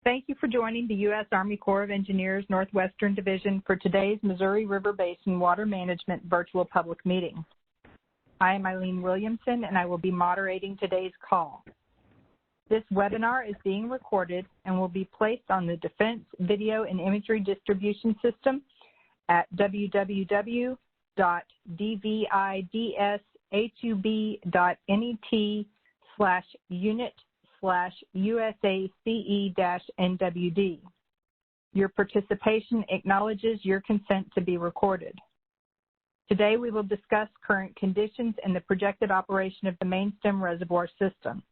Thank you for joining the U.S. Army Corps of Engineers Northwestern Division for today's Missouri River Basin Water Management Virtual Public Meeting. I am Eileen Williamson, and I will be moderating today's call. This webinar is being recorded and will be placed on the Defense Video and Imagery Distribution System at www.dvidhub.net/unit/USACE-NWD. Your participation acknowledges your consent to be recorded. Today we will discuss current conditions and the projected operation of the mainstem reservoir system.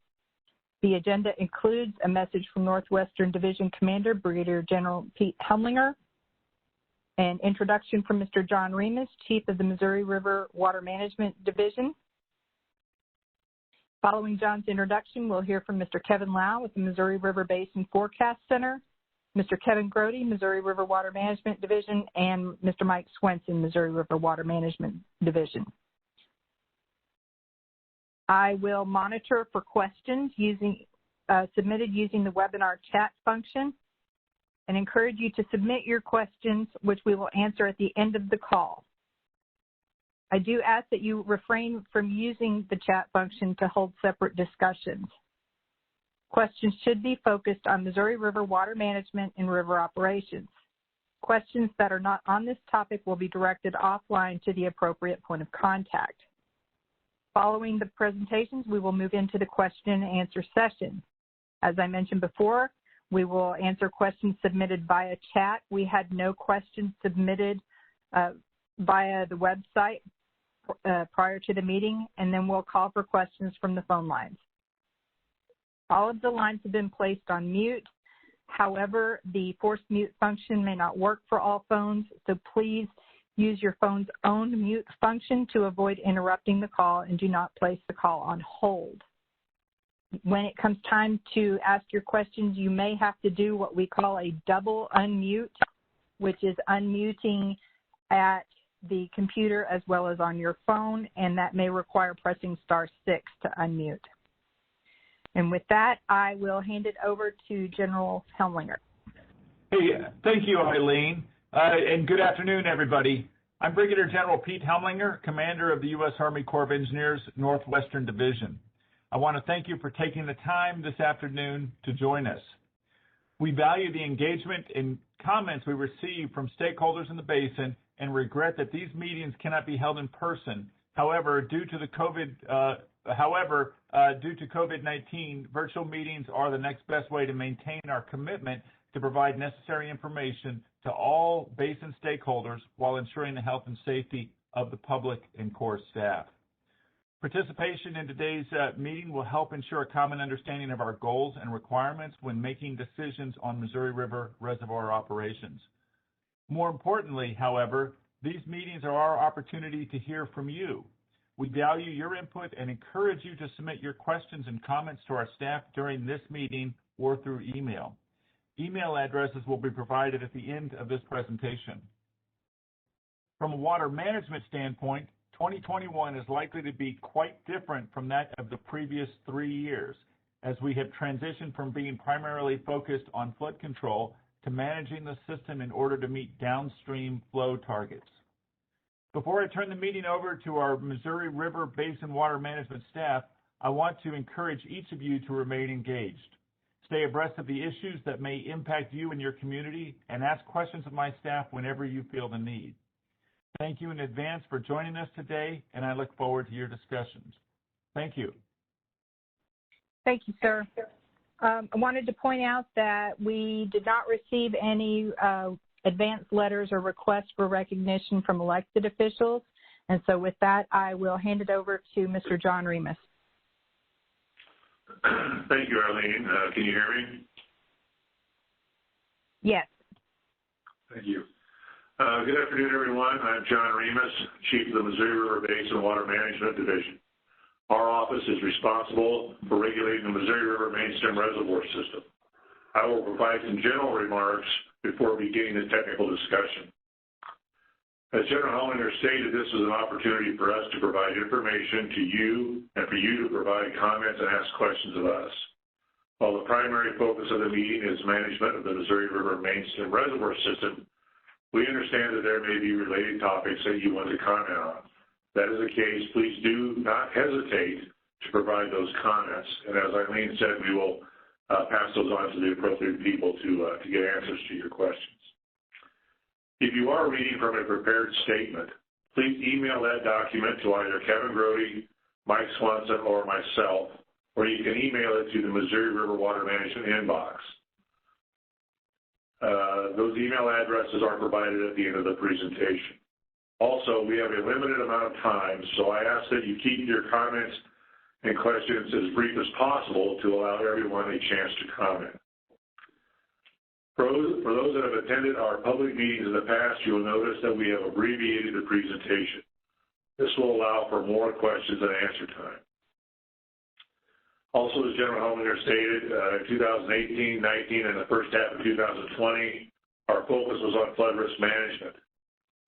The agenda includes a message from Northwestern Division Commander Brigadier General Pete Helmlinger, an introduction from Mr. John Remus, Chief of the Missouri River Water Management Division. Following John's introduction, we'll hear from Mr. Kevin Lau with the Missouri River Basin Forecast Center, Mr. Kevin Grody, Missouri River Water Management Division, and Mr. Mike Swenson, Missouri River Water Management Division. I will monitor for questions submitted using the webinar chat function and encourage you to submit your questions, which we will answer at the end of the call. I do ask that you refrain from using the chat function to hold separate discussions. Questions should be focused on Missouri River water management and river operations. Questions that are not on this topic will be directed offline to the appropriate point of contact. Following the presentations, we will move into the question and answer session. As I mentioned before, we will answer questions submitted via chat. We had no questions submitted via the website prior to the meeting, and then we'll call for questions from the phone lines. All of the lines have been placed on mute. However, the forced mute function may not work for all phones, so please use your phone's own mute function to avoid interrupting the call, and do not place the call on hold. When it comes time to ask your questions, you may have to do what we call a double unmute, which is unmuting at the computer as well as on your phone, and that may require pressing *6 to unmute. And with that, I will hand it over to General Helmlinger. Hey, thank you, Eileen, and good afternoon, everybody. I'm Brigadier General Pete Helmlinger, Commander of the U.S. Army Corps of Engineers Northwestern Division. I want to thank you for taking the time this afternoon to join us. We value the engagement and comments we receive from stakeholders in the basin and regret that these meetings cannot be held in person. However, due to COVID-19, virtual meetings are the next best way to maintain our commitment to provide necessary information to all basin stakeholders while ensuring the health and safety of the public and Corps staff. Participation in today's meeting will help ensure a common understanding of our goals and requirements when making decisions on Missouri River reservoir operations. More importantly, however, these meetings are our opportunity to hear from you. We value your input and encourage you to submit your questions and comments to our staff during this meeting or through email. Email addresses will be provided at the end of this presentation. From a water management standpoint, 2021 is likely to be quite different from that of the previous 3 years, as we have transitioned from being primarily focused on flood control to managing the system in order to meet downstream flow targets. Before I turn the meeting over to our Missouri River Basin Water Management staff, I want to encourage each of you to remain engaged. Stay abreast of the issues that may impact you and your community, and ask questions of my staff whenever you feel the need. Thank you in advance for joining us today, and I look forward to your discussions. Thank you. Thank you, sir. I wanted to point out that we did not receive any advance letters or requests for recognition from elected officials, and so with that, I will hand it over to Mr. John Remus. Thank you, Arlene. Can you hear me? Yes. Thank you. Good afternoon, everyone. I'm John Remus, Chief of the Missouri River Basin Water Management Division. Our office is responsible for regulating the Missouri River mainstem reservoir system. I will provide some general remarks before beginning the technical discussion. As General Helmlinger stated, this is an opportunity for us to provide information to you and for you to provide comments and ask questions of us. While the primary focus of the meeting is management of the Missouri River mainstem reservoir system, we understand that there may be related topics that you want to comment on. If that is the case, please do not hesitate to provide those comments. And as Eileen said, we will pass those on to the appropriate people to get answers to your questions. If you are reading from a prepared statement, please email that document to either Kevin Grody, Mike Swanson, or myself, or you can email it to the Missouri River Water Management inbox. Those email addresses are provided at the end of the presentation. Also, we have a limited amount of time, so I ask that you keep your comments and questions as brief as possible to allow everyone a chance to comment. For those that have attended our public meetings in the past, you will notice that we have abbreviated the presentation. This will allow for more questions and answer time. Also, as General Helminger stated, in 2018, 19, and the first half of 2020, our focus was on flood risk management.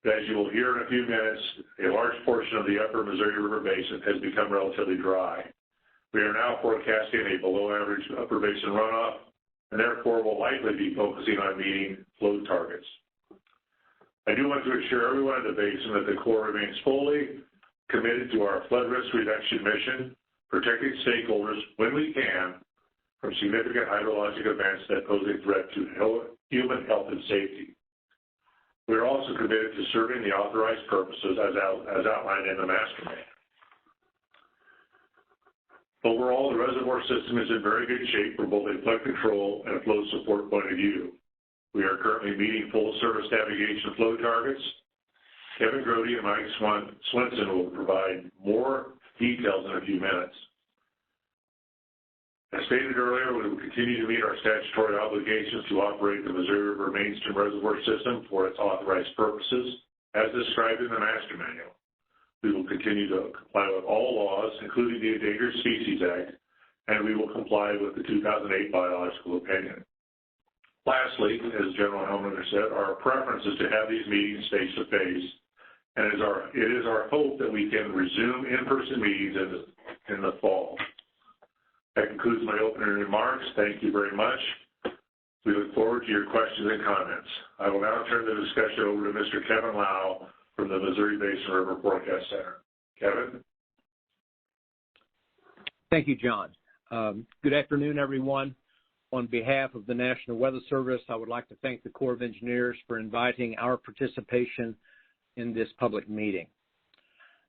As you will hear in a few minutes, a large portion of the upper Missouri River Basin has become relatively dry. We are now forecasting a below-average upper basin runoff, and therefore will likely be focusing on meeting flow targets. I do want to assure everyone in the basin that the Corps remains fully committed to our flood risk reduction mission, protecting stakeholders when we can from significant hydrologic events that pose a threat to human health and safety. We are also committed to serving the authorized purposes as outlined in the master plan. Overall, the reservoir system is in very good shape from both a flood control and a flow support point of view. We are currently meeting full service navigation flow targets. Kevin Grody and Mike Swanson will provide more details in a few minutes. As stated earlier, we will continue to meet our statutory obligations to operate the Missouri River mainstem reservoir system for its authorized purposes, as described in the master manual. We will continue to comply with all laws, including the Endangered Species Act, and we will comply with the 2008 biological opinion. Lastly, as General Helminger said, our preference is to have these meetings face-to-face, and it is our hope that we can resume in-person meetings in the fall. That concludes my opening remarks. Thank you very much. We look forward to your questions and comments. I will now turn the discussion over to Mr. Kevin Lau from the Missouri Basin River Forecast Center. Kevin? Thank you, John. Good afternoon, everyone. On behalf of the National Weather Service, I would like to thank the Corps of Engineers for inviting our participation in this public meeting.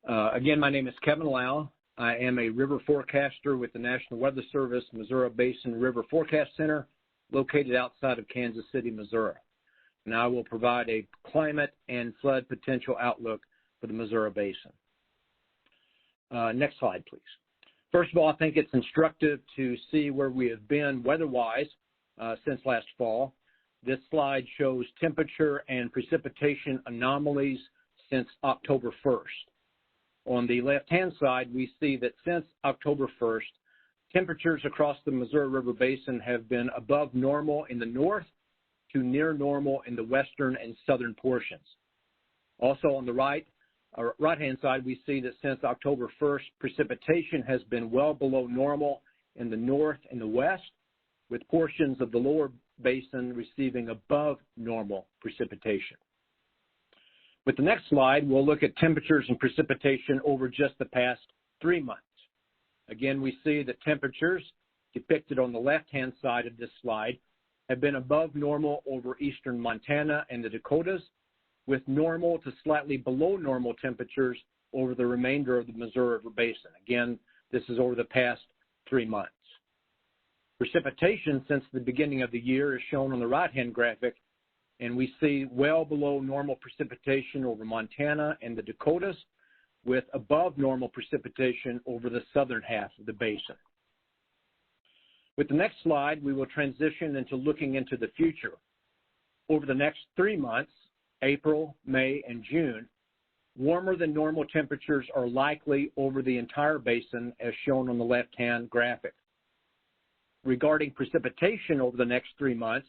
Again, my name is Kevin Lau. I am a river forecaster with the National Weather Service Missouri Basin River Forecast Center, located outside of Kansas City, Missouri. And I will provide a climate and flood potential outlook for the Missouri Basin. Next slide, please. First of all, I think it's instructive to see where we have been weather-wise since last fall. This slide shows temperature and precipitation anomalies since October 1st. On the left-hand side, we see that since October 1st, temperatures across the Missouri River Basin have been above normal in the north to near normal in the western and southern portions. Also on the right-hand side, we see that since October 1st, precipitation has been well below normal in the north and the west, with portions of the lower basin receiving above normal precipitation. With the next slide, we'll look at temperatures and precipitation over just the past 3 months. Again, we see that temperatures depicted on the left-hand side of this slide have been above normal over eastern Montana and the Dakotas, with normal to slightly below normal temperatures over the remainder of the Missouri River Basin. Again, this is over the past 3 months. Precipitation since the beginning of the year is shown on the right-hand graphic, and we see well below normal precipitation over Montana and the Dakotas, with above normal precipitation over the southern half of the basin. With the next slide, we will transition into looking into the future. Over the next 3 months, April, May, and June, warmer than normal temperatures are likely over the entire basin, as shown on the left-hand graphic. Regarding precipitation over the next 3 months,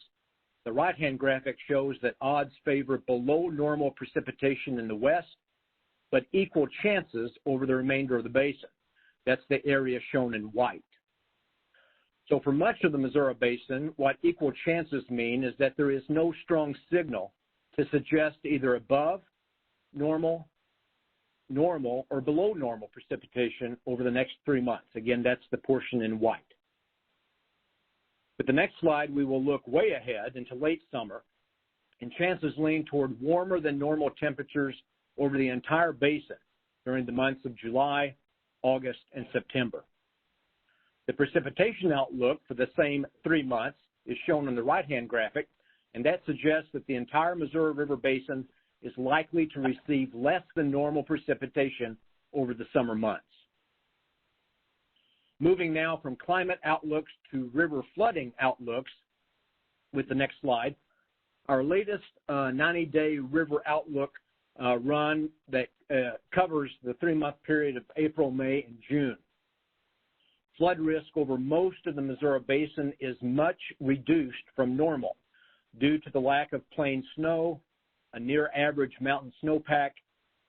the right-hand graphic shows that odds favor below normal precipitation in the west, but equal chances over the remainder of the basin. That's the area shown in white. So for much of the Missouri Basin, what equal chances mean is that there is no strong signal to suggest either above normal, or below normal precipitation over the next 3 months. Again, that's the portion in white. With the next slide, we will look way ahead into late summer, and chances lean toward warmer than normal temperatures over the entire basin during the months of July, August, and September. The precipitation outlook for the same 3 months is shown on the right-hand graphic, and that suggests that the entire Missouri River Basin is likely to receive less than normal precipitation over the summer months. Moving now from climate outlooks to river flooding outlooks with the next slide, our latest 90-day river outlook run that covers the 3-month period of April, May, and June. Flood risk over most of the Missouri Basin is much reduced from normal due to the lack of plain snow, a near-average mountain snowpack,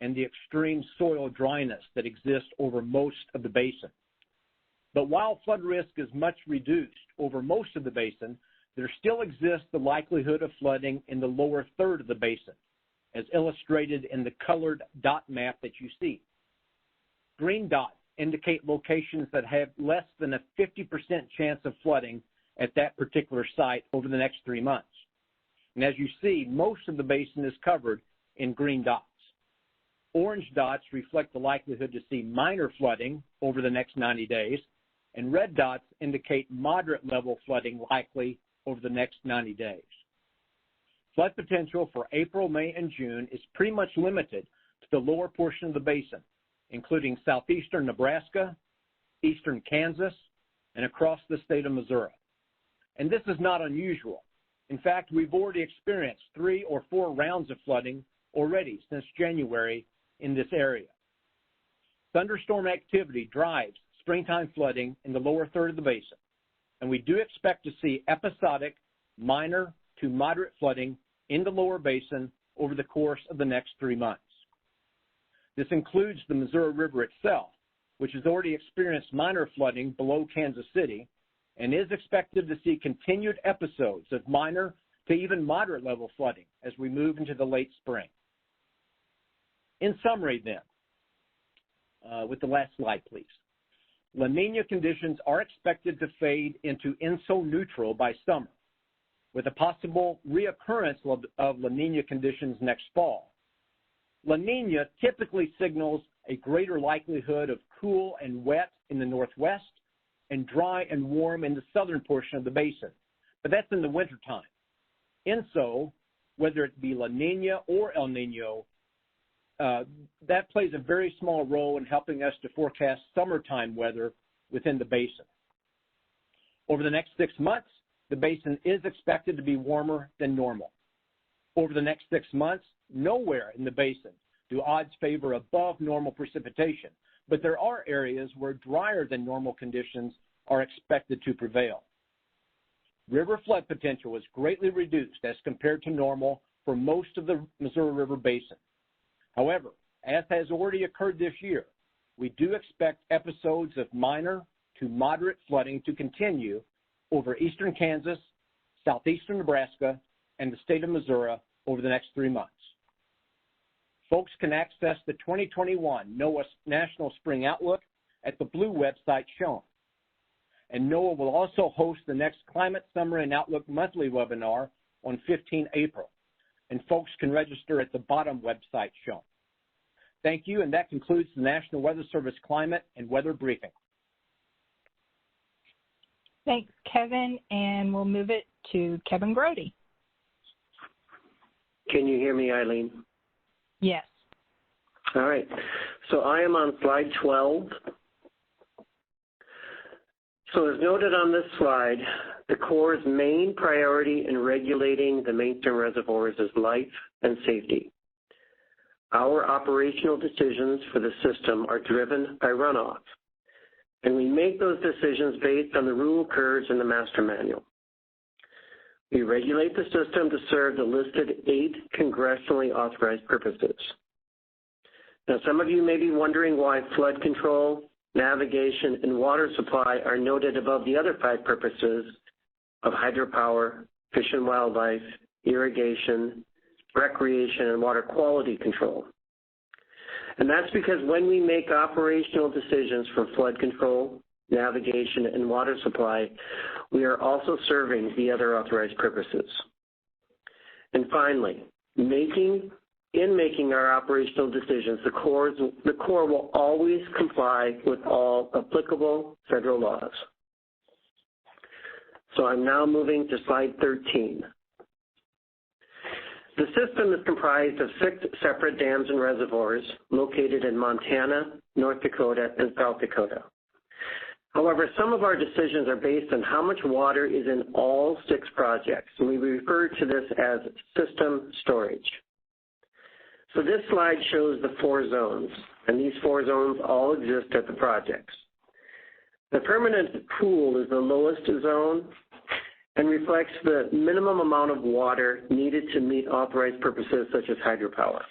and the extreme soil dryness that exists over most of the basin. But while flood risk is much reduced over most of the basin, there still exists the likelihood of flooding in the lower third of the basin, as illustrated in the colored dot map that you see. Green dots indicate locations that have less than a 50% chance of flooding at that particular site over the next 3 months. And as you see, most of the basin is covered in green dots. Orange dots reflect the likelihood to see minor flooding over the next 90 days, and red dots indicate moderate level flooding likely over the next 90 days. Flood potential for April, May, and June is pretty much limited to the lower portion of the basin, including southeastern Nebraska, eastern Kansas, and across the state of Missouri. And this is not unusual. In fact, we've already experienced 3 or 4 rounds of flooding already since January in this area. Thunderstorm activity drives springtime flooding in the lower third of the basin, and we do expect to see episodic, minor to moderate flooding in the lower basin over the course of the next 3 months. This includes the Missouri River itself, which has already experienced minor flooding below Kansas City and is expected to see continued episodes of minor to even moderate level flooding as we move into the late spring. In summary then, with the last slide please, La Nina conditions are expected to fade into INSO neutral by summer, with a possible reoccurrence of La Nina conditions next fall. La Nina typically signals a greater likelihood of cool and wet in the northwest and dry and warm in the southern portion of the basin, but that's in the wintertime. INSO, whether it be La Nina or El Nino, that plays a very small role in helping us to forecast summertime weather within the basin. Over the next 6 months, the basin is expected to be warmer than normal. Over the next 6 months, nowhere in the basin do odds favor above normal precipitation, but there are areas where drier than normal conditions are expected to prevail. River flood potential is greatly reduced as compared to normal for most of the Missouri River Basin. However, as has already occurred this year, we do expect episodes of minor to moderate flooding to continue over eastern Kansas, southeastern Nebraska, and the state of Missouri over the next 3 months. Folks can access the 2021 NOAA National Spring Outlook at the blue website shown. And NOAA will also host the next Climate Summer and Outlook monthly webinar on 15 April. And folks can register at the bottom website shown. Thank you, and that concludes the National Weather Service Climate and Weather Briefing. Thanks, Kevin, and we'll move it to Kevin Grody. Can you hear me, Eileen? Yes. All right. So I am on slide 12. So as noted on this slide, the Corps' main priority in regulating the mainstem reservoirs is life and safety. Our operational decisions for the system are driven by runoff, and we make those decisions based on the rule curves in the master manual. We regulate the system to serve the listed 8 congressionally authorized purposes. Now, some of you may be wondering why flood control navigation, and water supply are noted above the other 5 purposes of hydropower, fish and wildlife, irrigation, recreation, and water quality control. And that's because when we make operational decisions for flood control, navigation, and water supply, we are also serving the other authorized purposes. And finally, in making our operational decisions, the Corps will always comply with all applicable federal laws. So I'm now moving to slide 13. The system is comprised of 6 separate dams and reservoirs located in Montana, North Dakota, and South Dakota. However, some of our decisions are based on how much water is in all 6 projects, and we refer to this as system storage. So this slide shows the 4 zones, and these 4 zones all exist at the projects. The permanent pool is the lowest zone and reflects the minimum amount of water needed to meet authorized purposes such as hydropower.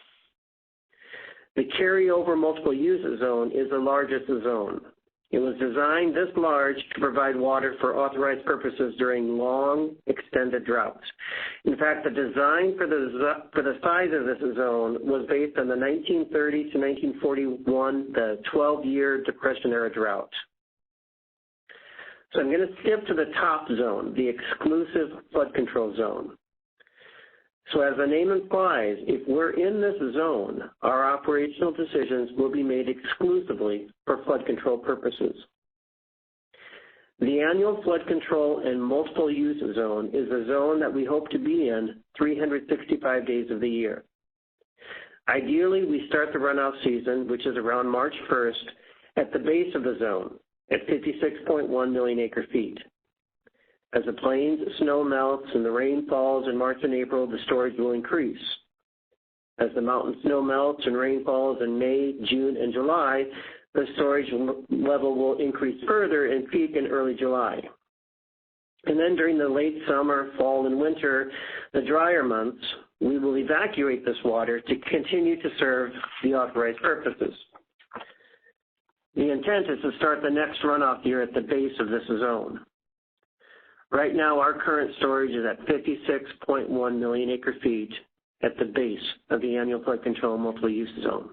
The carryover multiple use zone is the largest zone. It was designed this large to provide water for authorized purposes during long, extended droughts. In fact, the design for the size of this zone was based on the 1930 to 1941, the 12-year Depression-era drought. So I'm going to skip to the top zone, the exclusive flood control zone. So as the name implies, if we're in this zone, our operational decisions will be made exclusively for flood control purposes. The annual flood control and multiple use zone is a zone that we hope to be in 365 days of the year. Ideally, we start the runoff season, which is around March 1st, at the base of the zone, at 56.1 million acre feet. As the plains snow melts and the rain falls in March and April, the storage will increase. As the mountain snow melts and rain falls in May, June, and July, the storage level will increase further and peak in early July. And then during the late summer, fall, and winter, the drier months, we will evacuate this water to continue to serve the authorized purposes. The intent is to start the next runoff year at the base of this zone. Right now, our current storage is at 56.1 million acre feet at the base of the annual flood control multiple use zone.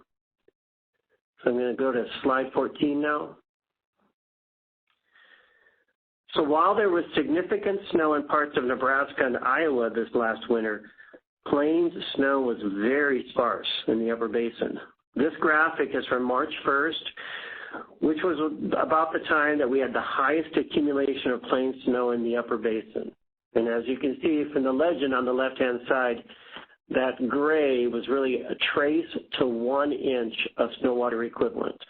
So I'm going to go to slide 14 now. So while there was significant snow in parts of Nebraska and Iowa this last winter, plains snow was very sparse in the upper basin. This graphic is from March 1st, which was about the time that we had the highest accumulation of plain snow in the upper basin. And as you can see from the legend on the left-hand side, that gray was really a trace to 1 inch of snow water equivalent.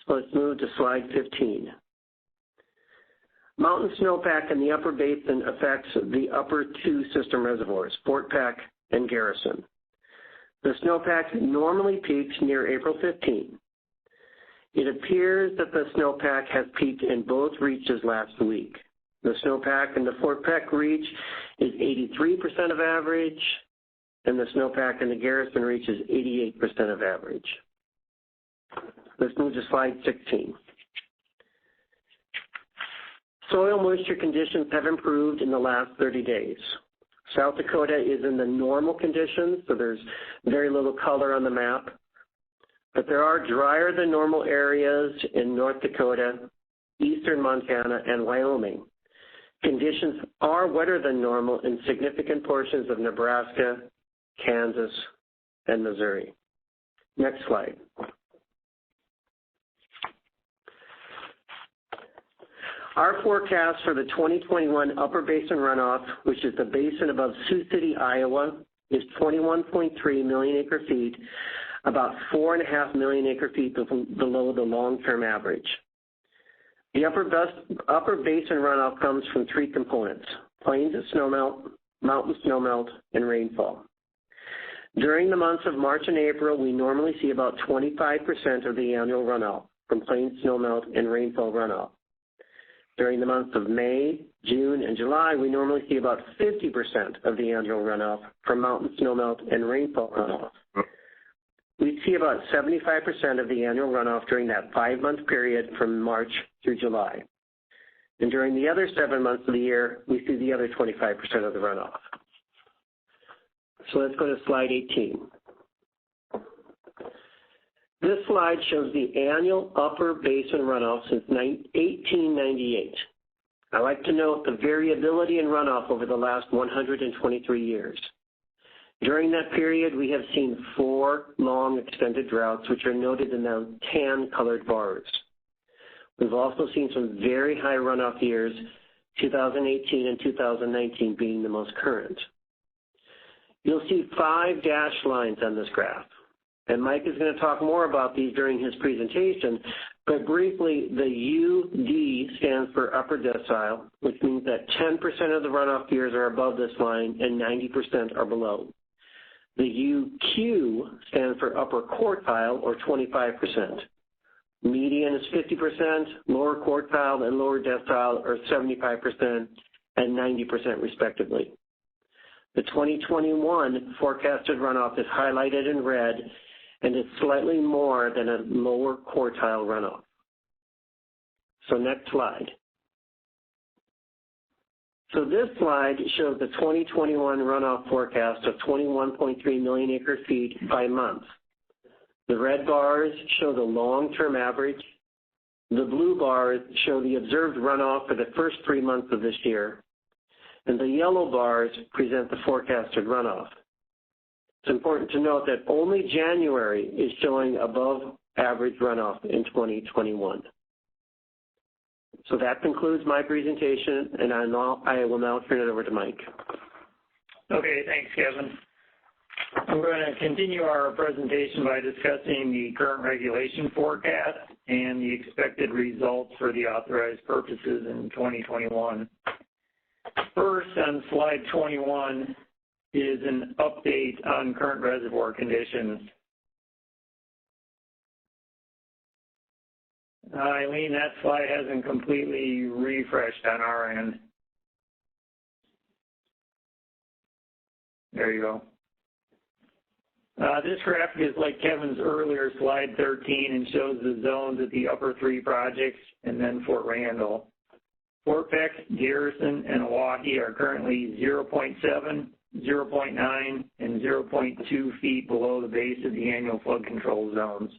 So let's move to slide 15. Mountain snowpack in the upper basin affects the upper 2 system reservoirs, Fort Peck and Garrison. The snowpack normally peaks near April 15. It appears that the snowpack has peaked in both reaches last week. The snowpack in the Fort Peck reach is 83% of average, and the snowpack in the Garrison reach is 88% of average. Let's move to slide 16. Soil moisture conditions have improved in the last 30 days. South Dakota is in the normal conditions, so there's very little color on the map. But there are drier than normal areas in North Dakota, eastern Montana, and Wyoming. Conditions are wetter than normal in significant portions of Nebraska, Kansas, and Missouri. Next slide. Our forecast for the 2021 Upper Basin runoff, which is the basin above Sioux City, Iowa, is 21.3 million acre feet, about 4.5 million acre feet below the long-term average. The upper basin runoff comes from 3 components: plains snowmelt, mountain snowmelt, and rainfall. During the months of March and April, we normally see about 25% of the annual runoff from plains snowmelt and rainfall runoff. During the months of May, June, and July, we normally see about 50% of the annual runoff from mountain snowmelt and rainfall runoff. we'd see about 75% of the annual runoff during that 5-month period from March through July. And during the other 7 months of the year, we see the other 25% of the runoff. So let's go to slide 18. This slide shows the annual upper basin runoff since 1898. I like to note the variability in runoff over the last 123 years. During that period, we have seen 4 long extended droughts, which are noted in the tan-colored bars. We've also seen some very high runoff years, 2018 and 2019 being the most current. You'll see 5 dashed lines on this graph, and Mike is going to talk more about these during his presentation, but briefly, the UD stands for upper decile, which means that 10% of the runoff years are above this line and 90% are below. The UQ stands for upper quartile, or 25%. Median is 50%, lower quartile and lower decile are 75% and 90% respectively. The 2021 forecasted runoff is highlighted in red and is slightly more than a lower quartile runoff. So next slide. So this slide shows the 2021 runoff forecast of 21.3 million acre feet by month. The red bars show the long-term average. The blue bars show the observed runoff for the first 3 months of this year. And the yellow bars present the forecasted runoff. It's important to note that only January is showing above average runoff in 2021. So that concludes my presentation, and I will now turn it over to Mike. Okay, thanks, Kevin. We're going to continue our presentation by discussing the current regulation forecast and the expected results for the authorized purposes in 2021. First, on slide 21, is an update on current reservoir conditions. Eileen, that slide hasn't completely refreshed on our end. There you go. This graphic is like Kevin's earlier slide 13 and shows the zones at the upper 3 projects and then Fort Randall. Fort Peck, Garrison, and Oahe are currently 0.7, 0.9, and 0.2 feet below the base of the annual flood control zones.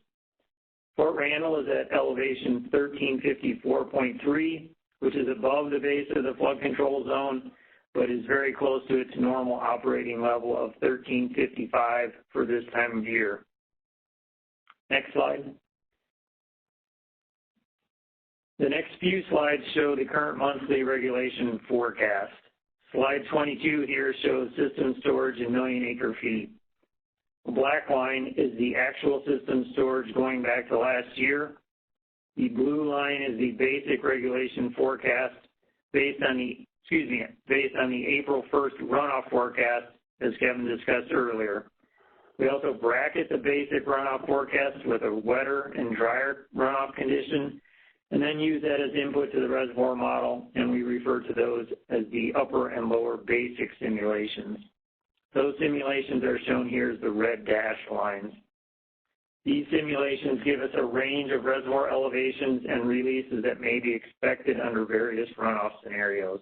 Fort Randall is at elevation 1354.3, which is above the base of the flood control zone, but is very close to its normal operating level of 1355 for this time of year. Next slide. The next few slides show the current monthly regulation forecast. Slide 22 here shows system storage in million acre feet. The black line is the actual system storage going back to last year. The blue line is the basic regulation forecast based on the April 1st runoff forecast, as Kevin discussed earlier. We also bracket the basic runoff forecast with a wetter and drier runoff condition, and then use that as input to the reservoir model, and we refer to those as the upper and lower basic simulations. Those simulations are shown here as the red dashed lines. These simulations give us a range of reservoir elevations and releases that may be expected under various runoff scenarios.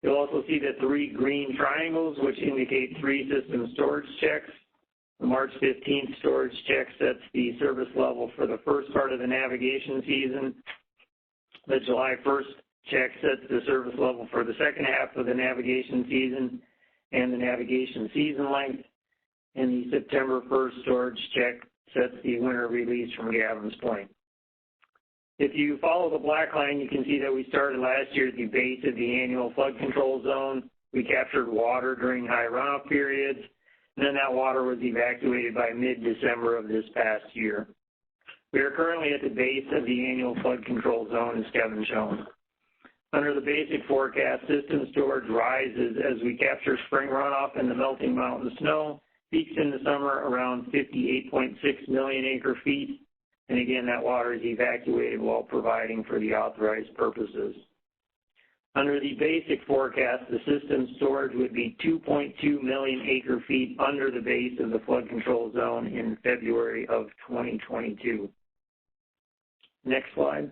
You'll also see the 3 green triangles, which indicate 3 system storage checks. The March 15th storage check sets the service level for the first part of the navigation season. The July 1st check sets the service level for the second half of the navigation season and the navigation season length. And the September 1st storage check sets the winter release from Gavin's Point. If you follow the black line, you can see that we started last year at the base of the annual flood control zone. We captured water during high runoff periods, and then that water was evacuated by mid-December of this past year. We are currently at the base of the annual flood control zone, as Kevin shown. Under the basic forecast, system storage rises as we capture spring runoff and the melting mountain snow, peaks in the summer around 58.6 million acre feet. And again, that water is evacuated while providing for the authorized purposes. Under the basic forecast, the system storage would be 2.2 million acre feet under the base of the flood control zone in February of 2022. Next slide.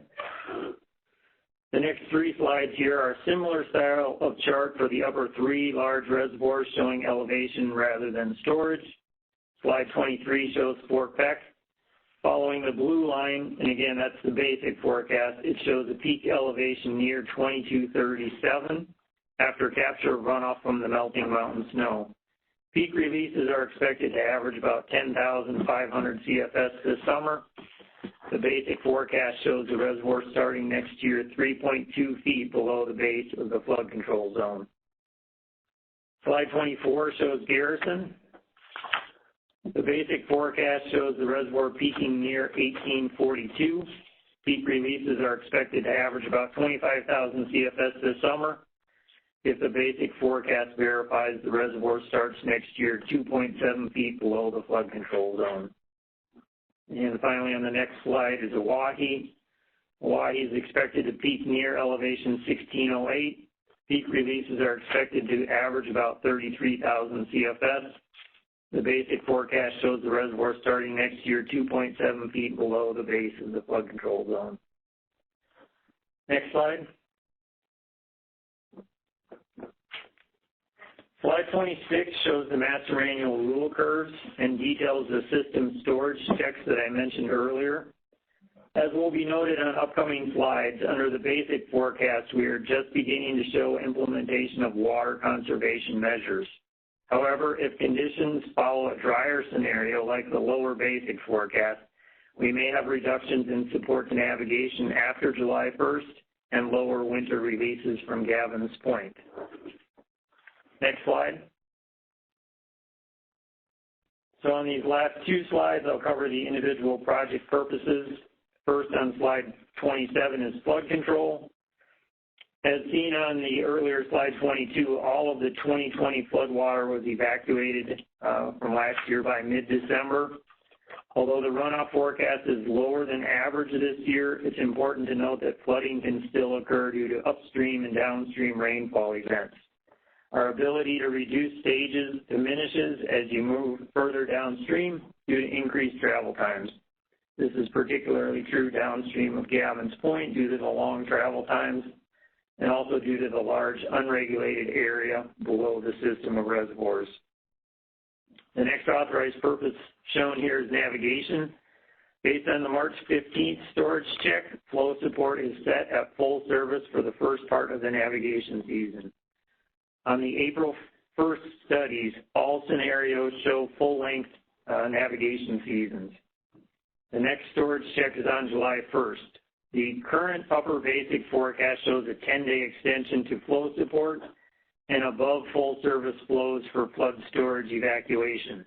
The next three slides here are a similar style of chart for the upper three large reservoirs showing elevation rather than storage. Slide 23 shows Fort Peck. Following the blue line, and again, that's the basic forecast, it shows a peak elevation near 2237 after capture of runoff from the melting mountain snow. Peak releases are expected to average about 10,500 CFS this summer. The basic forecast shows the reservoir starting next year 3.2 feet below the base of the flood control zone. Slide 24 shows Garrison. The basic forecast shows the reservoir peaking near 1842. Peak releases are expected to average about 25,000 CFS this summer. If the basic forecast verifies, the reservoir starts next year 2.7 feet below the flood control zone. And finally, on the next slide is Oahe. Oahe is expected to peak near elevation 1608. Peak releases are expected to average about 33,000 CFS. The basic forecast shows the reservoir starting next year 2.7 feet below the base of the flood control zone. Next slide. Slide 26 shows the master manual rule curves and details the system storage checks that I mentioned earlier. As will be noted on upcoming slides, under the basic forecast, we are just beginning to show implementation of water conservation measures. However, if conditions follow a drier scenario like the lower basic forecast, we may have reductions in support to navigation after July 1st and lower winter releases from Gavin's Point. Next slide. So on these last two slides, I'll cover the individual project purposes. First on slide 27 is flood control. As seen on the earlier slide 22, all of the 2020 flood water was evacuated from last year by mid-December. Although the runoff forecast is lower than average this year, it's important to note that flooding can still occur due to upstream and downstream rainfall events. Our ability to reduce stages diminishes as you move further downstream due to increased travel times. This is particularly true downstream of Gavin's Point due to the long travel times and also due to the large unregulated area below the system of reservoirs. The next authorized purpose shown here is navigation. Based on the March 15th storage check, flow support is set at full service for the first part of the navigation season. On the April 1st studies, all scenarios show full-length navigation seasons. The next storage check is on July 1st. The current upper basic forecast shows a 10-day extension to flow support and above full service flows for flood storage evacuation.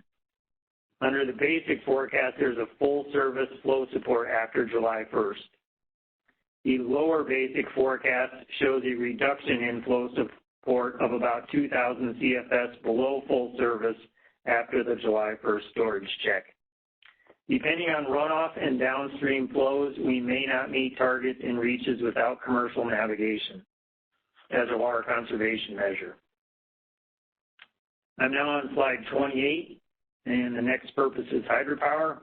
Under the basic forecast, there's a full service flow support after July 1st. The lower basic forecast shows a reduction in flow support of about 2,000 CFS below full service after the July 1st storage check. Depending on runoff and downstream flows, we may not meet targets in reaches without commercial navigation as a water conservation measure. I'm now on slide 28, and the next purpose is hydropower.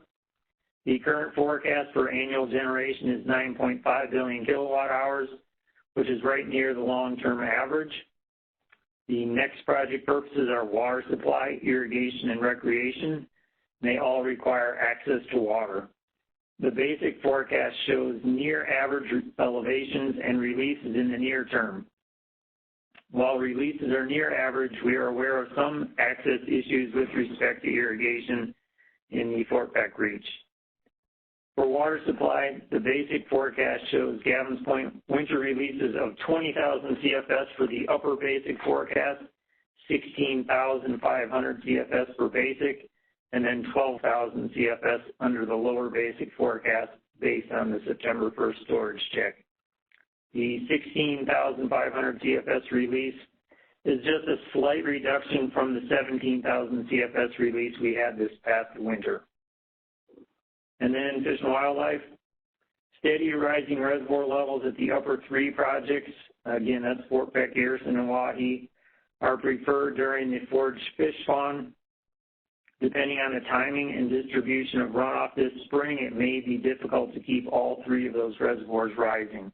The current forecast for annual generation is 9.5 billion kilowatt hours, which is right near the long-term average. The next project purposes are water supply, irrigation, and recreation. They all require access to water. The basic forecast shows near average elevations and releases in the near term. While releases are near average, we are aware of some access issues with respect to irrigation in the Fort Peck Reach. For water supply, the basic forecast shows Gavin's Point winter releases of 20,000 CFS for the upper basic forecast, 16,500 CFS for basic, and then 12,000 CFS under the lower basic forecast based on the September 1st storage check. The 16,500 CFS release is just a slight reduction from the 17,000 CFS release we had this past winter. And then Fish and Wildlife, steady rising reservoir levels at the upper three projects again, that's Fort Peck, Garrison, and Wahi, are preferred during the forage fish spawn. Depending on the timing and distribution of runoff this spring, it may be difficult to keep all three of those reservoirs rising.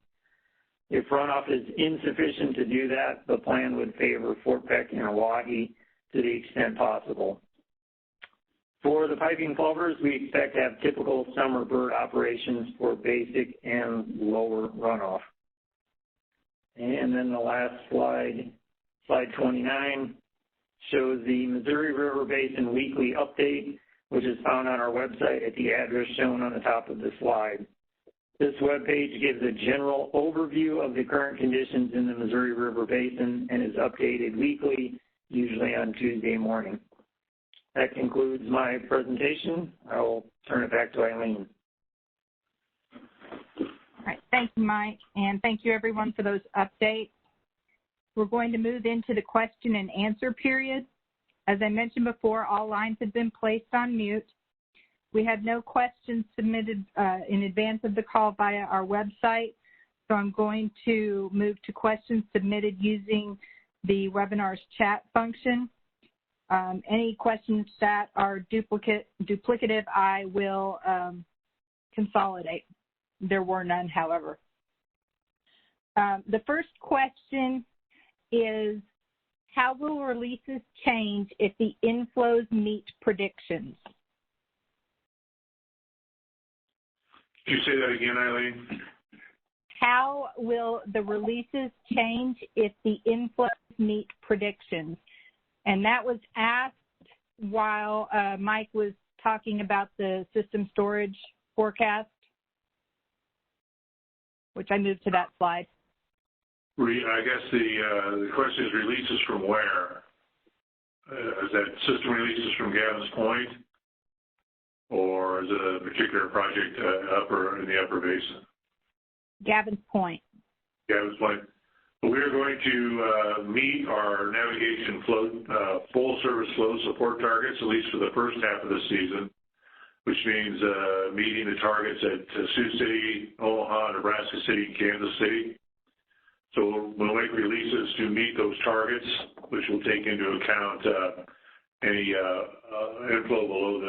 If runoff is insufficient to do that, the plan would favor Fort Peck and Oahe to the extent possible. For the piping plovers, we expect to have typical summer bird operations for basic and lower runoff. And then the last slide, slide 29, shows the Missouri River Basin weekly update, which is found on our website at the address shown on the top of the slide. This webpage gives a general overview of the current conditions in the Missouri River Basin and is updated weekly, usually on Tuesday morning. That concludes my presentation. I will turn it back to Eileen. All right, thank you, Mike, and thank you everyone for those updates. We're going to move into the question and answer period. As I mentioned before, all lines have been placed on mute. We had no questions submitted in advance of the call via our website, so I'm going to move to questions submitted using the webinar's chat function. Any questions that are duplicative, I will consolidate. There were none, however. The first question is, how will releases change if the inflows meet predictions? Could you say that again, Eileen? How will the releases change if the inflows meet predictions? And that was asked while Mike was talking about the system storage forecast, which I moved to that slide. I guess the question is releases from where? Is that system releases from Gavin's Point? Or is it a particular project in the upper basin? Gavin's Point. Gavin's Point. We're going to meet our navigation flow, full service flow support targets, at least for the first half of the season, which means meeting the targets at Sioux City, Omaha, Nebraska City, and Kansas City. So we'll make releases to meet those targets, which will take into account any inflow below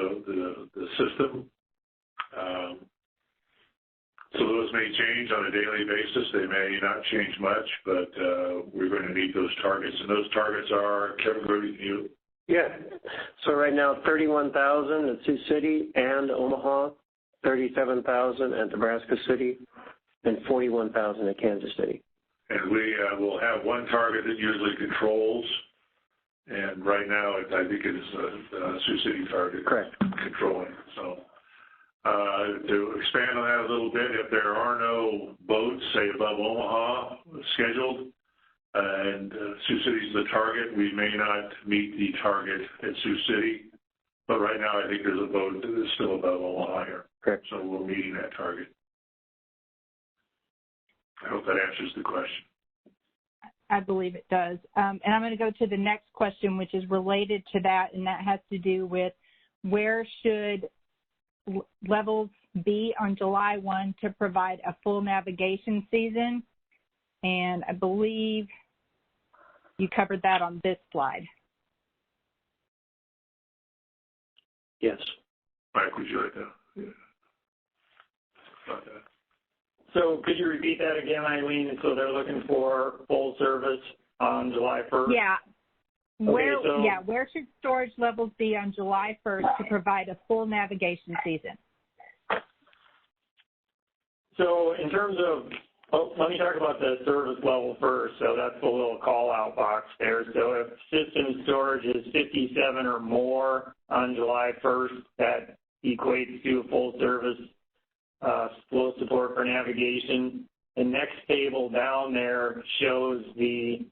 the system. So those may change on a daily basis. They may not change much, but we're going to meet those targets. And those targets are, Kevin, go to you. Yeah. So right now, 31,000 at Sioux City and Omaha, 37,000 at Nebraska City, and 41,000 at Kansas City. And we will have one target that usually controls. And right now, I think it is the Sioux City target. Correct. Controlling. So to expand on that a little bit, if there are no boats, say above Omaha, scheduled, and Sioux City is the target, we may not meet the target at Sioux City. But right now, I think there's a boat that is still above Omaha here. Correct. So we're meeting that target. I hope that answers the question. I believe it does. And I'm going to go to the next question, which is related to that, and that has to do with where should levels be on July 1 to provide a full navigation season? And I believe you covered that on this slide. Yes. Mike, would you like that? Yeah. About that. So could you repeat that again, Eileen? So they're looking for full service on July 1st? Yeah. Okay, where should storage levels be on July 1st to provide a full navigation season? So in terms of, let me talk about the service level first. So that's the little call out box there. So if system storage is 57 or more on July 1st, that equates to a full service flow support for navigation. The next table down there shows the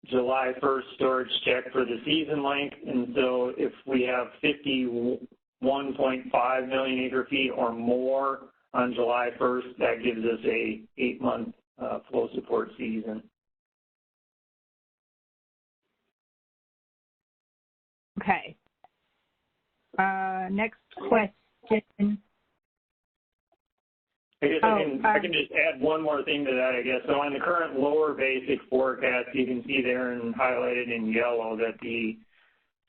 July 1st storage check for the season length. And so if we have 51.5 million acre feet or more on July 1st, that gives us a 8-month flow support season. Okay. Next question. I guess I can just add one more thing to that, I guess. So on the current lower basic forecast, you can see there and highlighted in yellow that the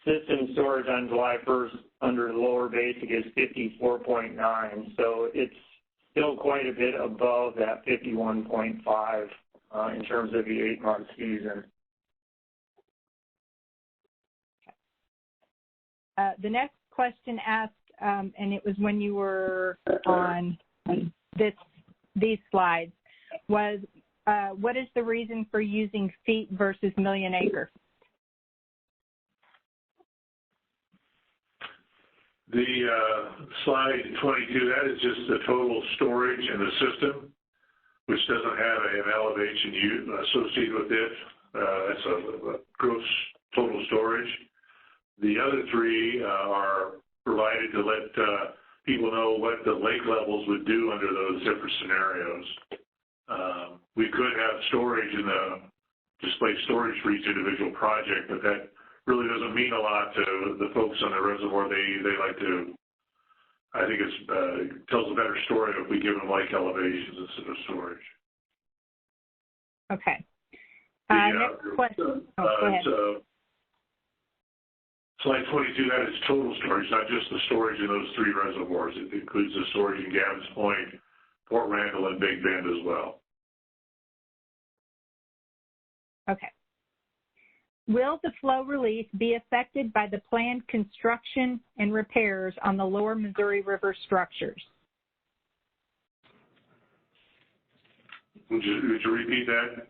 system storage on July 1st under lower basic is 54.9. So it's still quite a bit above that 51.5 in terms of the 8-month season. The next question asked, and it was when you were on these slides, was what is the reason for using feet versus million acre? The slide 22, that is just the total storage in the system, which doesn't have an elevation associated with it. That's a gross total storage. The other three are provided to let people know what the lake levels would do under those different scenarios. We could have storage in the display storage for each individual project, but that really doesn't mean a lot to the folks on the reservoir. They like to, I think it tells a better story if we give them lake elevations instead of storage. Okay. Next question. Go ahead. Slide 22, that is total storage, not just the storage in those three reservoirs. It includes the storage in Gavin's Point, Port Randall, and Big Bend as well. Okay. Will the flow release be affected by the planned construction and repairs on the lower Missouri River structures? Would you repeat that?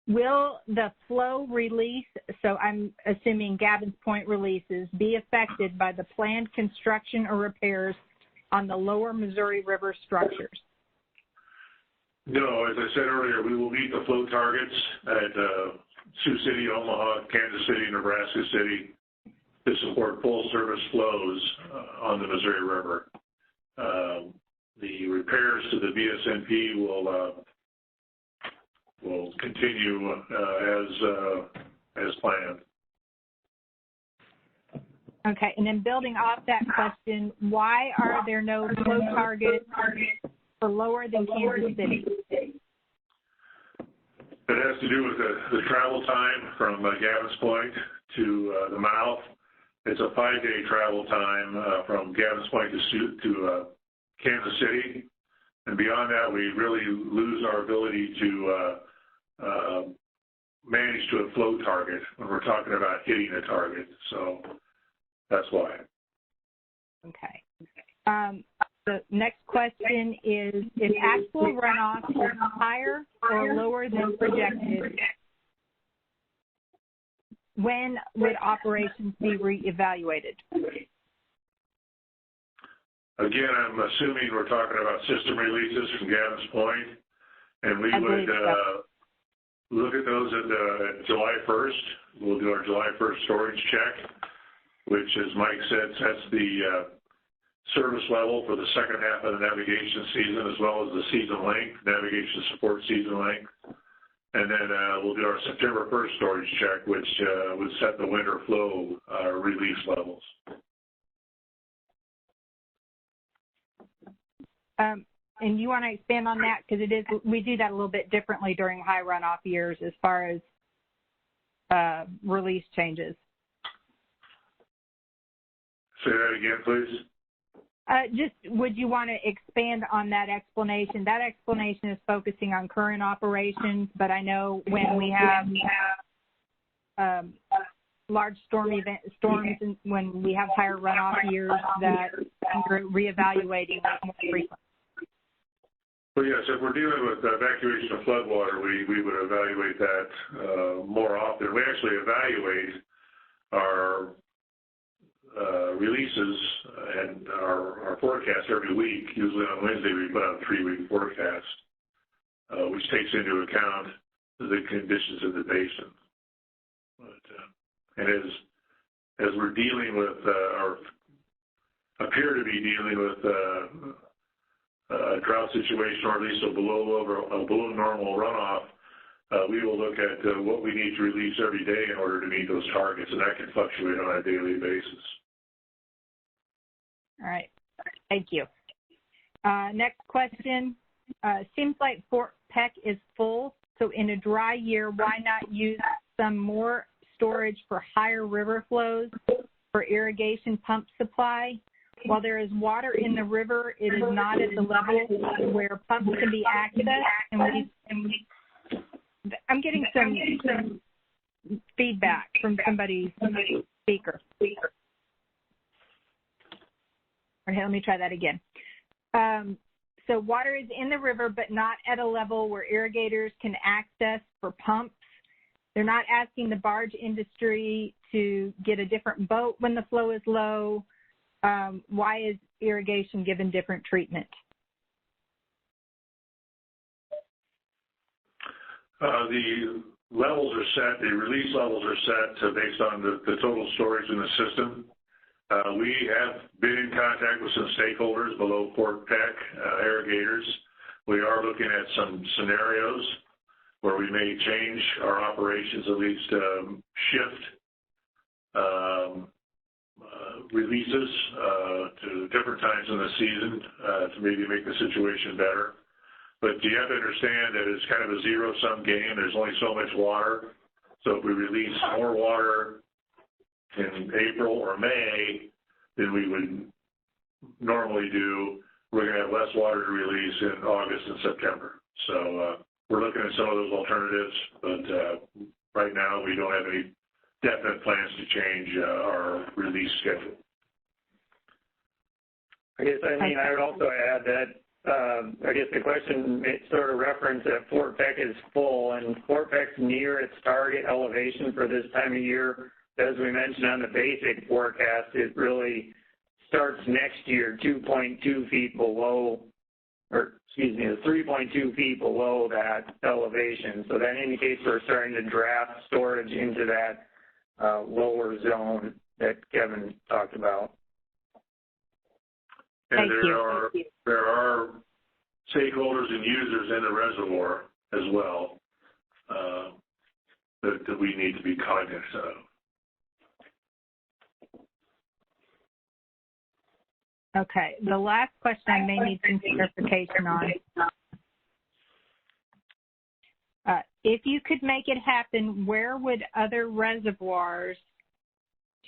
Will the flow release, so I'm assuming Gavin's Point releases, be affected by the planned construction or repairs on the lower Missouri River structures? No, as I said earlier, we will meet the flow targets at Sioux City, Omaha, Kansas City, Nebraska City to support full service flows on the Missouri River. The repairs to the VSNP will continue as planned. Okay, and then building off that question, why are there no flow targets for lower than Kansas City? It has to do with the travel time from Gavin's Point to the mouth. It's a 5-day travel time from Gavin's Point to Kansas City. And beyond that, we really lose our ability to manage to a flow target when we're talking about hitting a target. So that's why. Okay. The next question is, if actual runoff is higher or lower than projected, when would operations be reevaluated? Again, I'm assuming we're talking about system releases from Gavin's Point, and we would look at those at July 1st. We'll do our July 1st storage check, which, as Mike said, sets the service level for the second half of the navigation season, as well as the season length, navigation support season length. And then we'll do our September 1st storage check, which would set the winter flow release levels. And you want to expand on that? Because we do that a little bit differently during high runoff years as far as release changes. Say that again, please. Just would you want to expand on that explanation? That explanation is focusing on current operations, but I know when we have large storms and when we have higher runoff years that we're reevaluating more frequently. Well, yes, if we're dealing with evacuation of floodwater, we would evaluate that more often. We actually evaluate our releases and our forecast every week. Usually on Wednesday we put out a 3-week forecast, which takes into account the conditions of the basin. But, and as we're dealing with, or appear to be dealing with a drought situation, or at least a below normal runoff, we will look at what we need to release every day in order to meet those targets, and that can fluctuate on a daily basis. All right. Thank you. Next question. Seems like Fort Peck is full, so in a dry year, why not use some more storage for higher river flows for irrigation pump supply? While there is water in the river, it is not at the level where pumps can be accessed, I'm getting some feedback from somebody's speaker. Okay, let me try that again. So water is in the river, but not at a level where irrigators can access for pumps. They're not asking the barge industry to get a different boat when the flow is low. Why is irrigation given different treatment? The levels are set, the release levels are set based on the total storage in the system. We have been in contact with some stakeholders below Fort Peck, irrigators. We are looking at some scenarios where we may change our operations, at least shift releases to different times in the season to maybe make the situation better. But you have to understand that it's kind of a zero-sum game. There's only so much water. So if we release more water in April or May than we would normally do, we're going to have less water to release in August and September. So we're looking at some of those alternatives, but right now we don't have any definite plans to change our release schedule. I would also add that I guess the question sort of referenced that Fort Peck is full, and Fort Peck's near its target elevation for this time of year. As we mentioned on the basic forecast, it really starts next year 2.2 feet below, or excuse me, 3.2 feet below that elevation. So that indicates we're starting to draft storage into that lower zone that Kevin talked about. And there are stakeholders and users in the reservoir as well that we need to be cognizant of. Okay, the last question I may need some clarification on. If you could make it happen, where would other reservoirs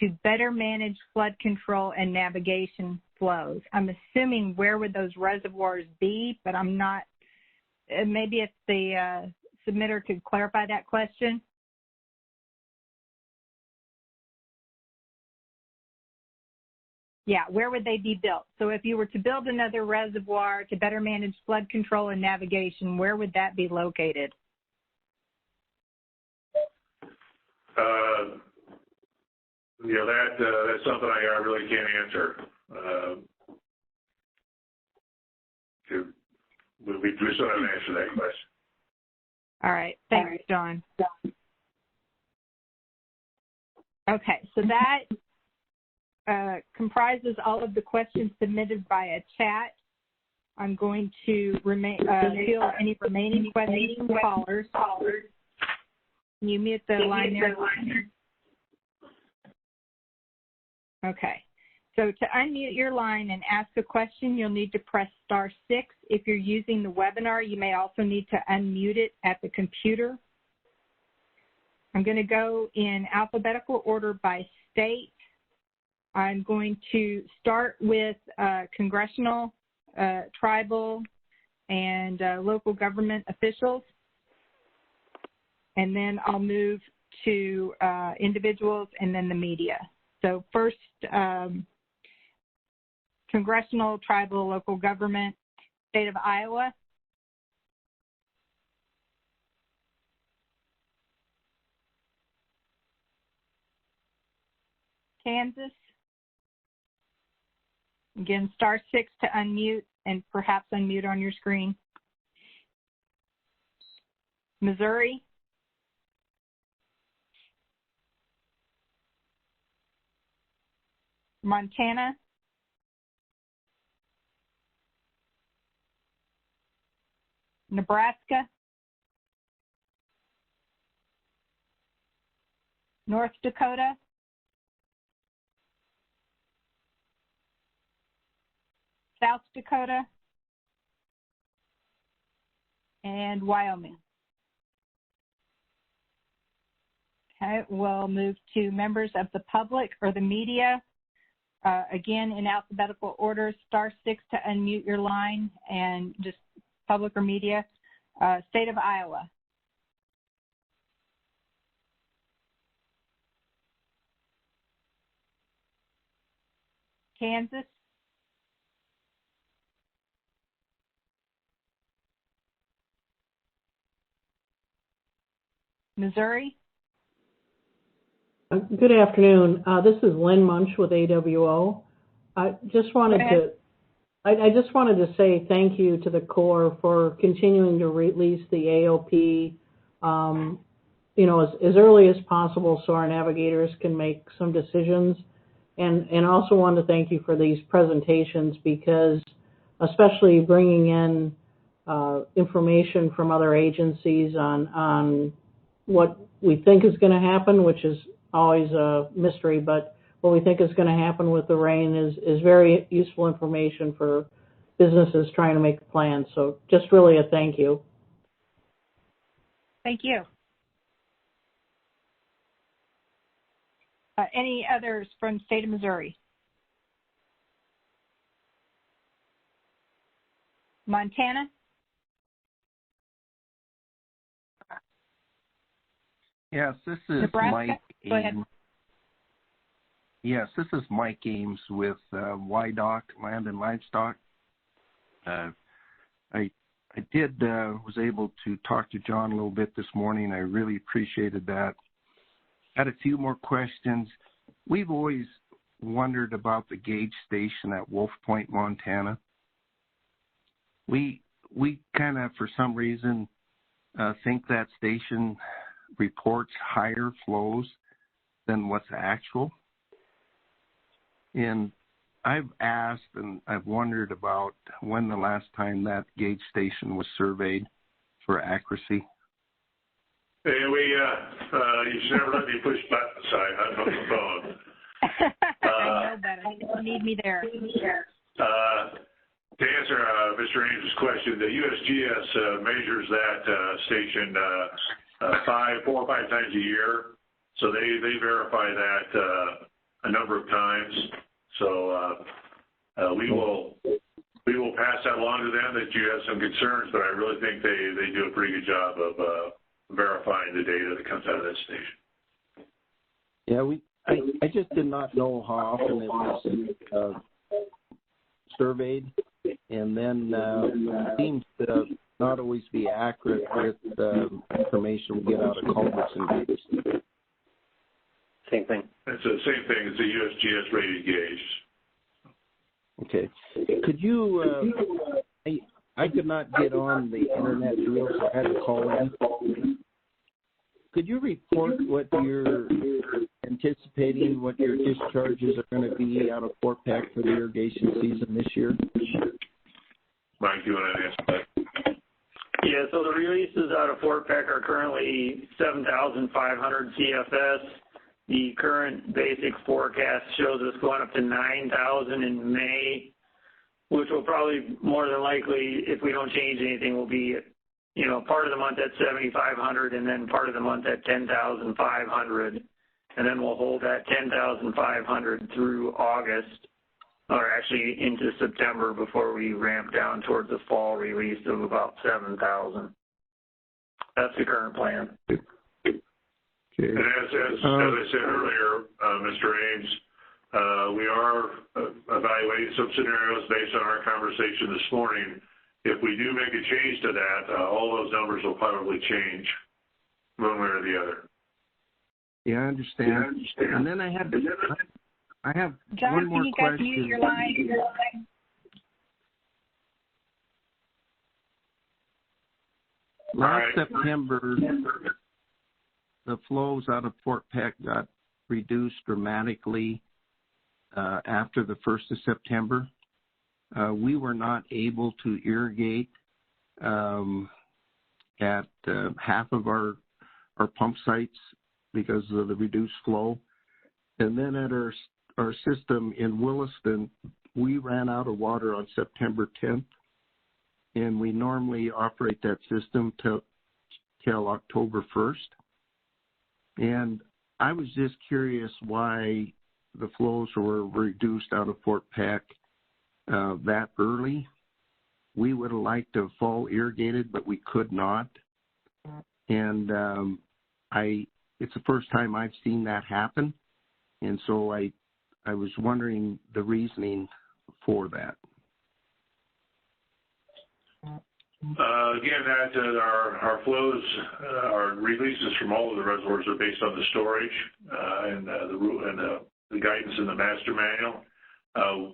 to better manage flood control and navigation flows? I'm assuming where would those reservoirs be, but I'm not, maybe if the submitter could clarify that question. Yeah, where would they be built? So if you were to build another reservoir to better manage flood control and navigation, where would that be located? That's something I really can't answer. We still haven't answered that question. All right. Thanks, John. Okay, so that comprises all of the questions submitted via chat. I'm going to field any remaining questions from callers. Can you mute the line there? Okay. So to unmute your line and ask a question, you'll need to press *6. If you're using the webinar, you may also need to unmute it at the computer. I'm going to go in alphabetical order by state. I'm going to start with congressional, tribal, and local government officials. And then I'll move to individuals and then the media. So first, congressional, tribal, local government, state of Iowa. Kansas. Again, *6 to unmute and perhaps unmute on your screen. Missouri. Montana. Nebraska. North Dakota. South Dakota. and Wyoming. Okay, we'll move to members of the public or the media. Again, in alphabetical order, *6 to unmute your line, and just public or media. State of Iowa. Kansas. Missouri. Good afternoon. This is Lynn Munch with AWO. I just wanted to say thank you to the Corps for continuing to release the AOP, as early as possible so our navigators can make some decisions. And also want to thank you for these presentations, because especially bringing in information from other agencies on what we think is going to happen, which is always a mystery, but what we think is going to happen with the rain is very useful information for businesses trying to make plans. So just really a thank you. Thank you. Any others from the state of Missouri? Montana? Yes, this is Nebraska? Mike Go ahead. Ames. Yes, this is Mike Ames with YDOC, Land and Livestock. I was able to talk to John a little bit this morning. I really appreciated that. Had a few more questions. We've always wondered about the gauge station at Wolf Point, Montana. We kind of, for some reason, think that station reports higher flows than what's actual. And I've asked and I've wondered about when the last time that gauge station was surveyed for accuracy. Hey, you should never let me push buttons. I'm on the phone. I know better. You need me there. To answer Mr. Ames' question, the USGS measures that station 4 or 5 times a year, so they verify that a number of times. So we will pass that along to them that you have some concerns, but I really think they do a pretty good job of verifying the data that comes out of that station. Yeah, I just did not know how often it was surveyed, and then it seems to not always be accurate with the information we get out of culverts and gauges. Same thing. It's the same thing as the USGS rated gauge. Okay. Could you, I could not get on the internet deal, so I had to call in. Could you report what you're anticipating, what your discharges are going to be out of Fort Peck for the irrigation season this year? Mike, do you want to answer that? Yeah, so the releases out of Fort Peck are currently 7,500 CFS. The current basic forecast shows us going up to 9,000 in May, which will probably more than likely, if we don't change anything, will be, part of the month at 7,500 and then part of the month at 10,500. And then we'll hold that 10,500 through August, or actually into September, before we ramp down towards the fall release of about 7,000. That's the current plan. Okay. And as I said earlier, Mr. Ames, we are evaluating some scenarios based on our conversation this morning. If we do make a change to that, all those numbers will probably change one way or the other. Yeah, I understand. And then I have John, one more can you question. guys mute your line? Last September, the flows out of Fort Peck got reduced dramatically after the 1st of September. We were not able to irrigate at half of our pump sites because of the reduced flow. And then at our system in Williston, we ran out of water on September 10th. and we normally operate that system till October 1st. And I was just curious why the flows were reduced out of Fort Peck that early. We would have liked to have fall irrigated, but we could not. And it's the first time I've seen that happen. And so I was wondering the reasoning for that. Again, our flows, our releases from all of the reservoirs are based on the storage and the guidance in the master manual.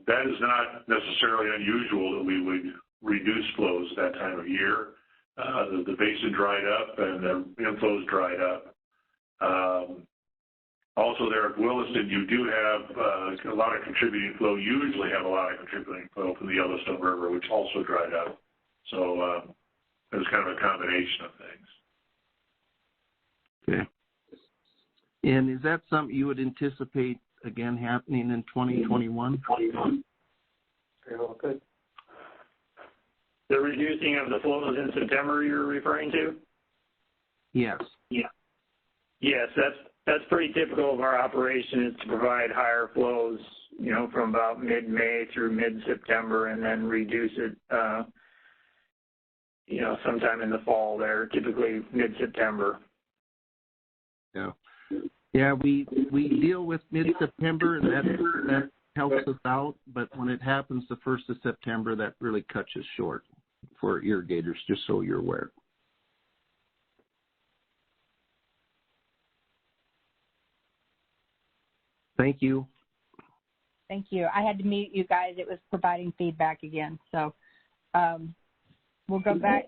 That is not necessarily unusual that we would reduce flows that time of year. The basin dried up and the inflows dried up. Also there at Williston, you do have a lot of contributing flow, usually have a lot of contributing flow from the Yellowstone River, which also dried up. So it was kind of a combination of things. Okay. And is that something you would anticipate again happening in 2021? Very well, good. The reducing of the flows in September you're referring to? Yes. Yeah. Yes, that's pretty typical of our operation, is to provide higher flows, from about mid-May through mid-September, and then reduce it, sometime in the fall there, typically mid-September. Yeah. Yeah, we deal with mid-September, and that helps us out, but when it happens the 1st of September, that really cuts us short for irrigators, just so you're aware. Thank you. Thank you. I had to mute you guys. It was providing feedback again. So we'll go back.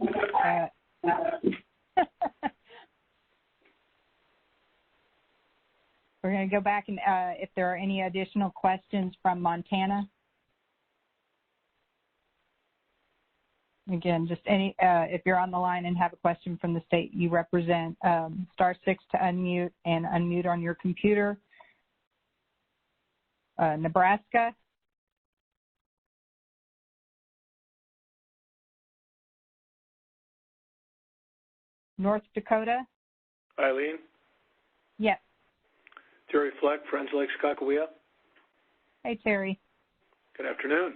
We're going to go back and if there are any additional questions from Montana. Again, just any, if you're on the line and have a question from the state you represent, *6 to unmute and unmute on your computer. Nebraska. North Dakota. Eileen? Yes. Terry Fleck, Friends Lake Skakawea. Hey, Terry. Good afternoon.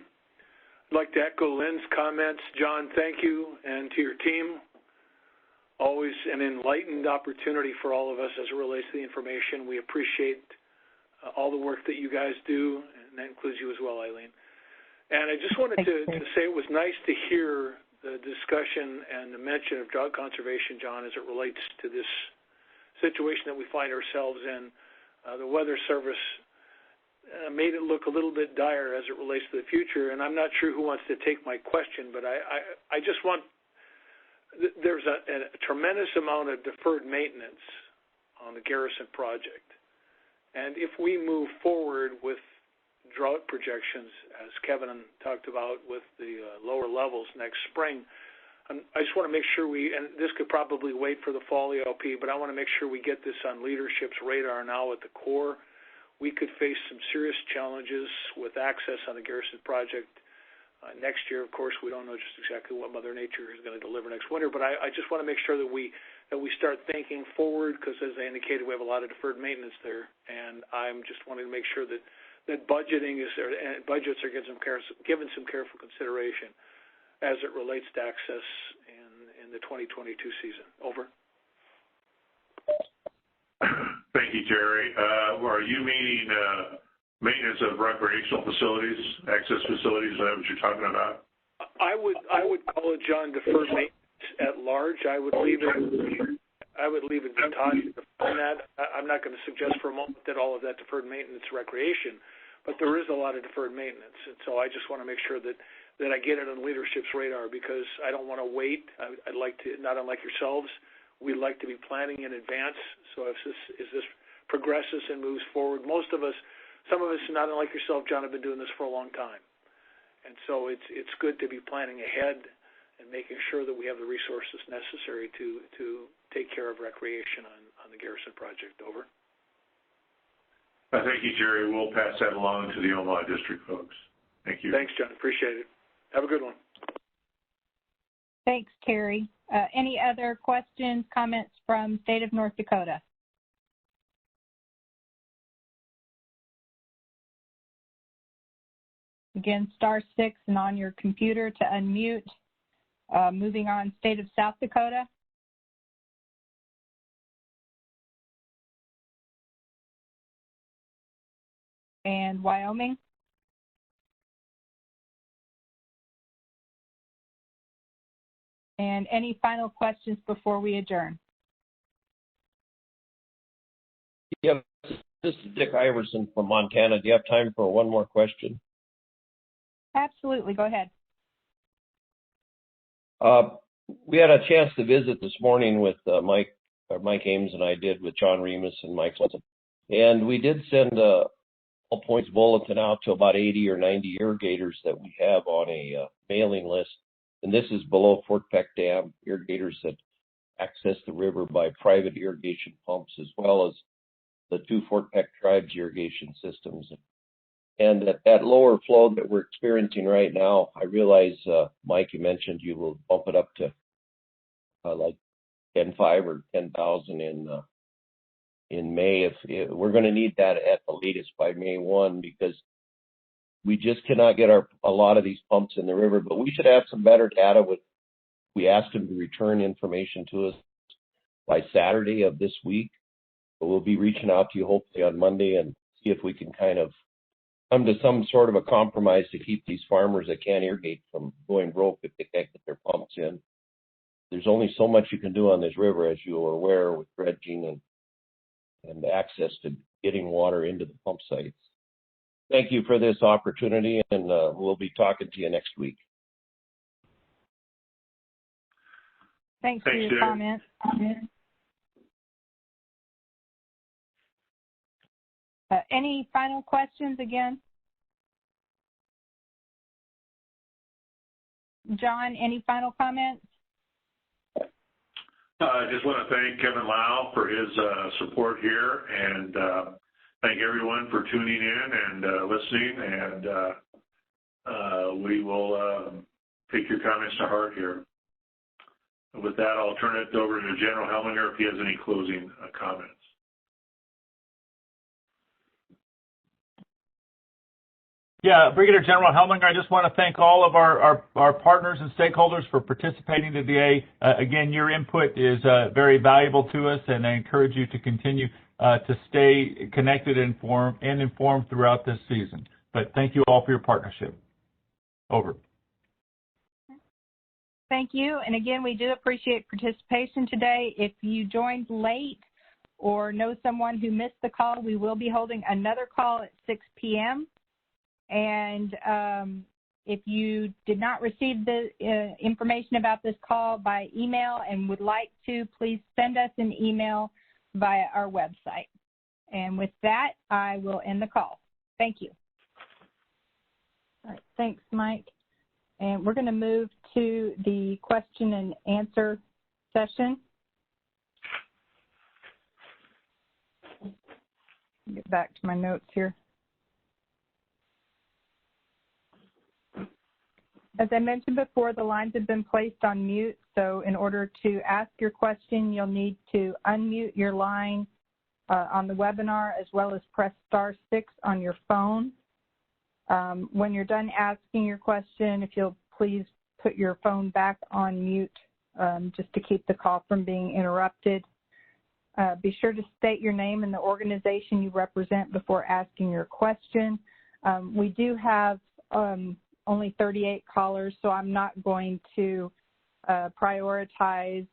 I'd like to echo Lynn's comments. John, thank you, and to your team. Always an enlightened opportunity for all of us as it relates to the information. We appreciate all the work that you guys do, and that includes you as well, Eileen. And I just wanted to say it was nice to hear the discussion and the mention of drought conservation, John, as it relates to this situation that we find ourselves in. The Weather Service made it look a little bit dire as it relates to the future, and I'm not sure who wants to take my question, but I just want, there's a tremendous amount of deferred maintenance on the Garrison project. And if we move forward with drought projections, as Kevin talked about with the lower levels next spring, I just want to make sure and this could probably wait for the fall ELP, but I want to make sure we get this on leadership's radar now at the Corps. We could face some serious challenges with access on the Garrison project next year. Of course, we don't know just exactly what Mother Nature is going to deliver next winter, but I just want to make sure that we start thinking forward, because as I indicated, we have a lot of deferred maintenance there, and I'm just wanting to make sure that budgeting is there and budgets are given some careful consideration as it relates to access in the 2022 season. Over. Thank you, Terry. Are you meaning maintenance of recreational facilities, access facilities? Is that what you're talking about? I would call it, John, deferred maintenance at large. I would leave it to Todd to define that. I'm not going to suggest for a moment that all of that deferred maintenance recreation, but there is a lot of deferred maintenance, and so I just want to make sure that I get it on leadership's radar, because I don't want to wait. I'd like to, not unlike yourselves, we'd like to be planning in advance. So as this progresses and moves forward, some of us, not unlike yourself, John, have been doing this for a long time. And so it's good to be planning ahead and making sure that we have the resources necessary to take care of recreation on the Garrison project. Over. Thank you, Jerry. We'll pass that along to the Omaha District folks. Thank you. Thanks, John. Appreciate it. Have a good one. Thanks, Terry. Any other questions, comments from state of North Dakota? Again, *6 and on your computer to unmute. Moving on, state of South Dakota. And Wyoming. And any final questions before we adjourn? Yep, this is Dick Iverson from Montana. Do you have time for one more question? Absolutely, go ahead. We had a chance to visit this morning with Mike Ames and I did with John Remus and Mike Swenson. And we did send a all points bulletin out to about 80 or 90 irrigators that we have on a mailing list. And this is below Fort Peck Dam irrigators that access the river by private irrigation pumps, as well as the 2 Fort Peck tribes irrigation systems. And at that lower flow that we're experiencing right now, I realize, Mike, you mentioned you will bump it up to like 10.5 or 10,000 in May. If we're going to need that at the latest by May 1, because we just cannot get a lot of these pumps in the river. But we should have some better data. We asked them to return information to us by Saturday of this week. But we'll be reaching out to you hopefully on Monday and see if we can kind of come to some sort of a compromise to keep these farmers that can't irrigate from going broke if they can't get their pumps in. There's only so much you can do on this river, as you are aware, with dredging and access to getting water into the pump sites. Thank you for this opportunity, and we'll be talking to you next week. Thanks for your comment. Any final questions again? John, any final comments? I just want to thank Kevin Lau for his support here, and thank everyone for tuning in and listening, and we will take your comments to heart here. With that, I'll turn it over to General Helminger if he has any closing comments. Yeah, Brigadier General Helminger, I just want to thank all of our partners and stakeholders for participating today. Again, your input is very valuable to us, and I encourage you to continue to stay connected and informed throughout this season. But thank you all for your partnership. Over. Thank you. And again, we do appreciate participation today. If you joined late or know someone who missed the call, we will be holding another call at 6 p.m. And if you did not receive the information about this call by email and would like to, please send us an email via our website. And with that, I will end the call. Thank you. All right, thanks, Mike. And we're going to move to the question and answer session. Get back to my notes here. As I mentioned before, the lines have been placed on mute, so in order to ask your question, you'll need to unmute your line on the webinar, as well as press *6 on your phone. When you're done asking your question, if you'll please put your phone back on mute just to keep the call from being interrupted. Be sure to state your name and the organization you represent before asking your question. We do have only 38 callers, so I'm not going to prioritize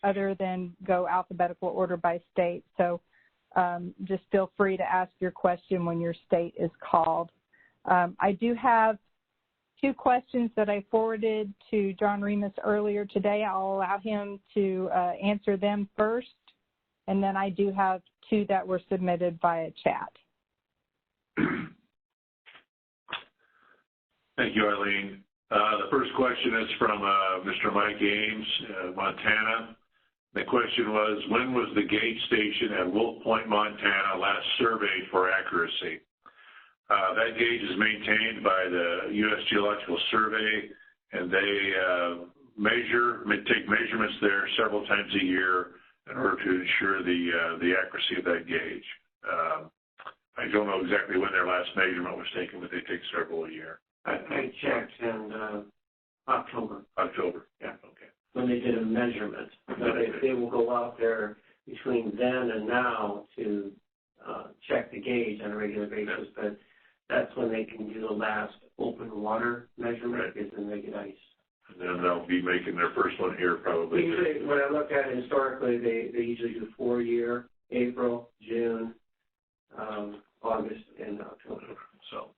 other than go alphabetical order by state. So just feel free to ask your question when your state is called. I do have 2 questions that I forwarded to John Remus earlier today. I'll allow him to answer them first, and then I do have 2 that were submitted via chat. Thank you, Eileen. The first question is from Mr. Mike Ames, Montana. The question was, when was the gauge station at Wolf Point, Montana last surveyed for accuracy? That gauge is maintained by the U.S. Geological Survey, and they take measurements there several times a year in order to ensure the accuracy of that gauge. I don't know exactly when their last measurement was taken, but they take several a year. I checked in October. October, yeah, okay. When they did a measurement. They will go out there between then and now to check the gauge on a regular basis, but that's when they can do the last open water measurement, is when they get ice. And then they'll be making their first one here probably. Usually, when I looked at it historically, they usually do 4-year, April, June, August, and October. So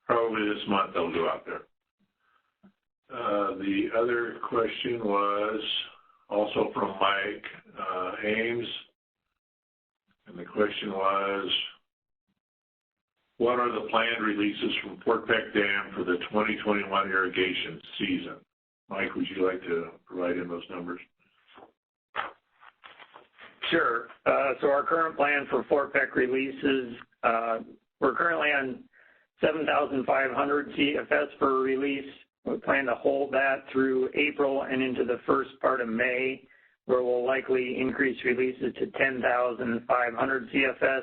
probably this month they'll go out there. The other question was also from Mike Ames, and the question was, what are the planned releases from Fort Peck Dam for the 2021 irrigation season? Mike, would you like to provide in those numbers? Sure. So our current plan for Fort Peck releases, we're currently on 7,500 CFS for release. We plan to hold that through April and into the first part of May, where we'll likely increase releases to 10,500 CFS,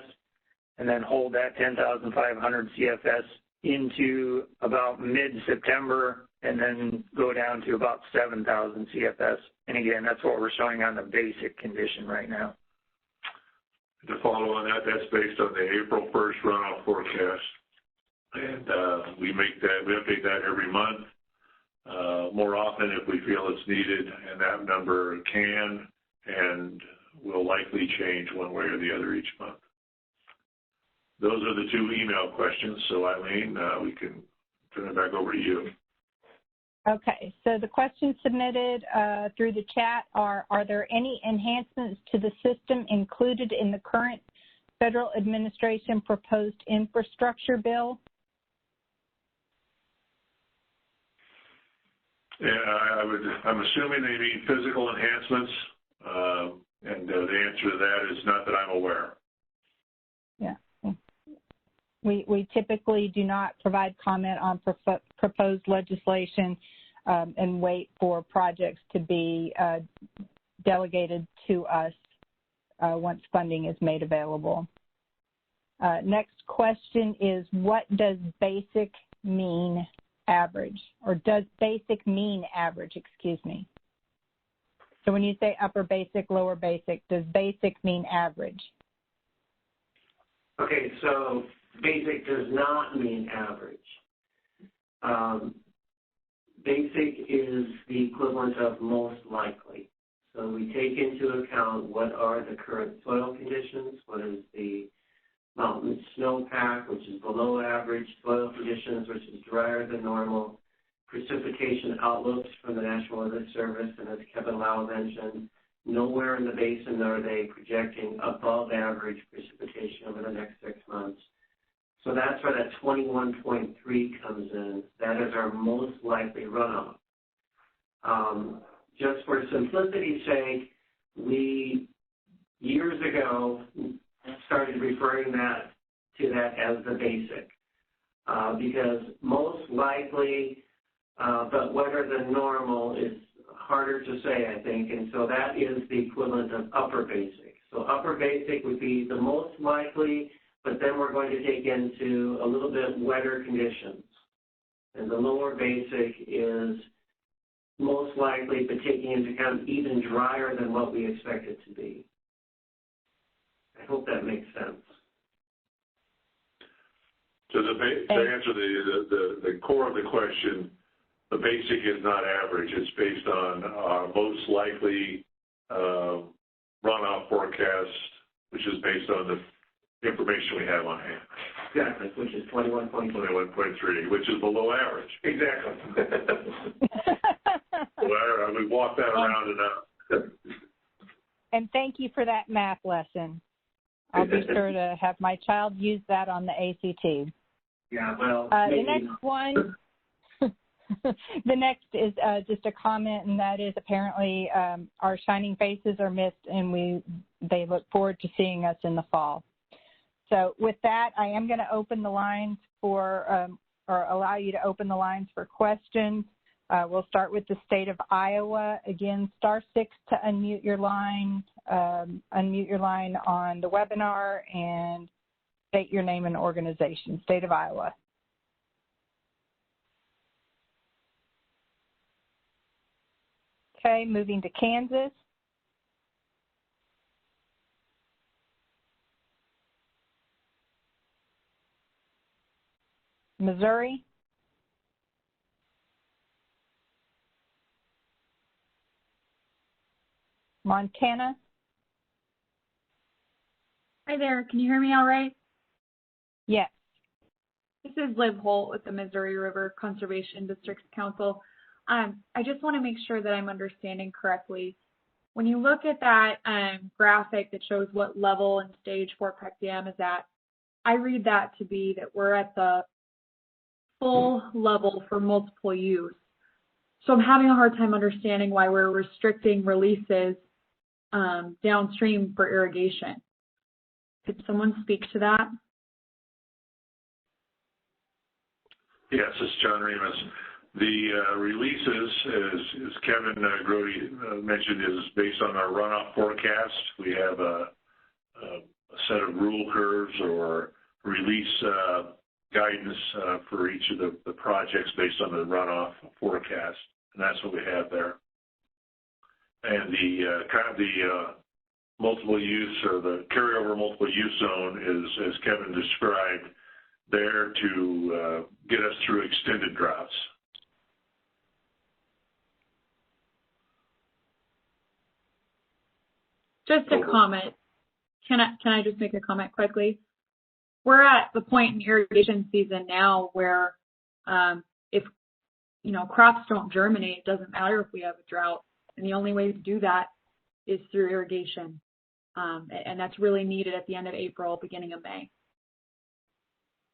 and then hold that 10,500 CFS into about mid-September, and then go down to about 7,000 CFS. And again, that's what we're showing on the basic condition right now. To follow on that, that's based on the April 1st runoff forecast. And we update that every month. More often if we feel it's needed, and that number can and will likely change one way or the other each month. Those are the 2 email questions. So Eileen, we can turn it back over to you. Okay, so the questions submitted through the chat are there any enhancements to the system included in the current federal administration proposed infrastructure bill? Yeah, I'm assuming they mean physical enhancements, and the answer to that is not that I'm aware. Yeah. We typically do not provide comment on proposed legislation and wait for projects to be delegated to us once funding is made available. Next question is, what does basic mean average, or does basic mean average, excuse me? So when you say upper basic, lower basic, does basic mean average? Okay, so basic does not mean average. Basic is the equivalent of most likely. So we take into account what are the current soil conditions, what is the mountain snowpack, which is below average, soil conditions, which is drier than normal, precipitation outlooks from the National Weather Service, and as Kevin Lau mentioned, nowhere in the basin are they projecting above average precipitation over the next 6 months. So that's where that 21.3 comes in. That is our most likely runoff. Just for simplicity's sake, we, years ago, started referring to that as the basic, because most likely, but wetter than normal is harder to say, I think, and so that is the equivalent of upper basic. So upper basic would be the most likely, but then we're going to take into a little bit wetter conditions. And the lower basic is most likely, but taking into account even drier than what we expect it to be. I hope that makes sense. So to answer the core of the question, the basic is not average. It's based on our most likely runoff forecast, which is based on the information we have on hand. Exactly, which is 21.3, which is below average. Exactly. Well, we walk that around enough. And thank you for that math lesson. I'll be sure to have my child use that on the ACT. Yeah, well, the next one, the next is just a comment, and that is apparently our shining faces are missed, and they look forward to seeing us in the fall. So with that, I am going to open the lines for, or allow you to open the lines for questions. We'll start with the state of Iowa. Again, *6 to unmute your line. Unmute your line on the webinar and state your name and organization. State of Iowa. Okay, moving to Kansas. Missouri. Montana. Hi there, can you hear me all right? Yes. This is Liv Holt with the Missouri River Conservation Districts Council. I just want to make sure that I'm understanding correctly. When you look at that graphic that shows what level and stage Fort Peck Dam is at, I read that to be that we're at the full level for multiple use. So I'm having a hard time understanding why we're restricting releases downstream for irrigation. Could someone speak to that? Yes, this is John Remus. The releases, as Kevin Grody mentioned, is based on our runoff forecast. We have a set of rule curves or release guidance for each of the projects based on the runoff forecast, and that's what we have there. And the multiple use or the carryover multiple use zone is, as Kevin described, there to get us through extended droughts. Just a comment. Can I just make a comment quickly? We're at the point in irrigation season now where if crops don't germinate, it doesn't matter if we have a drought. And the only way to do that is through irrigation. And that's really needed at the end of April, beginning of May.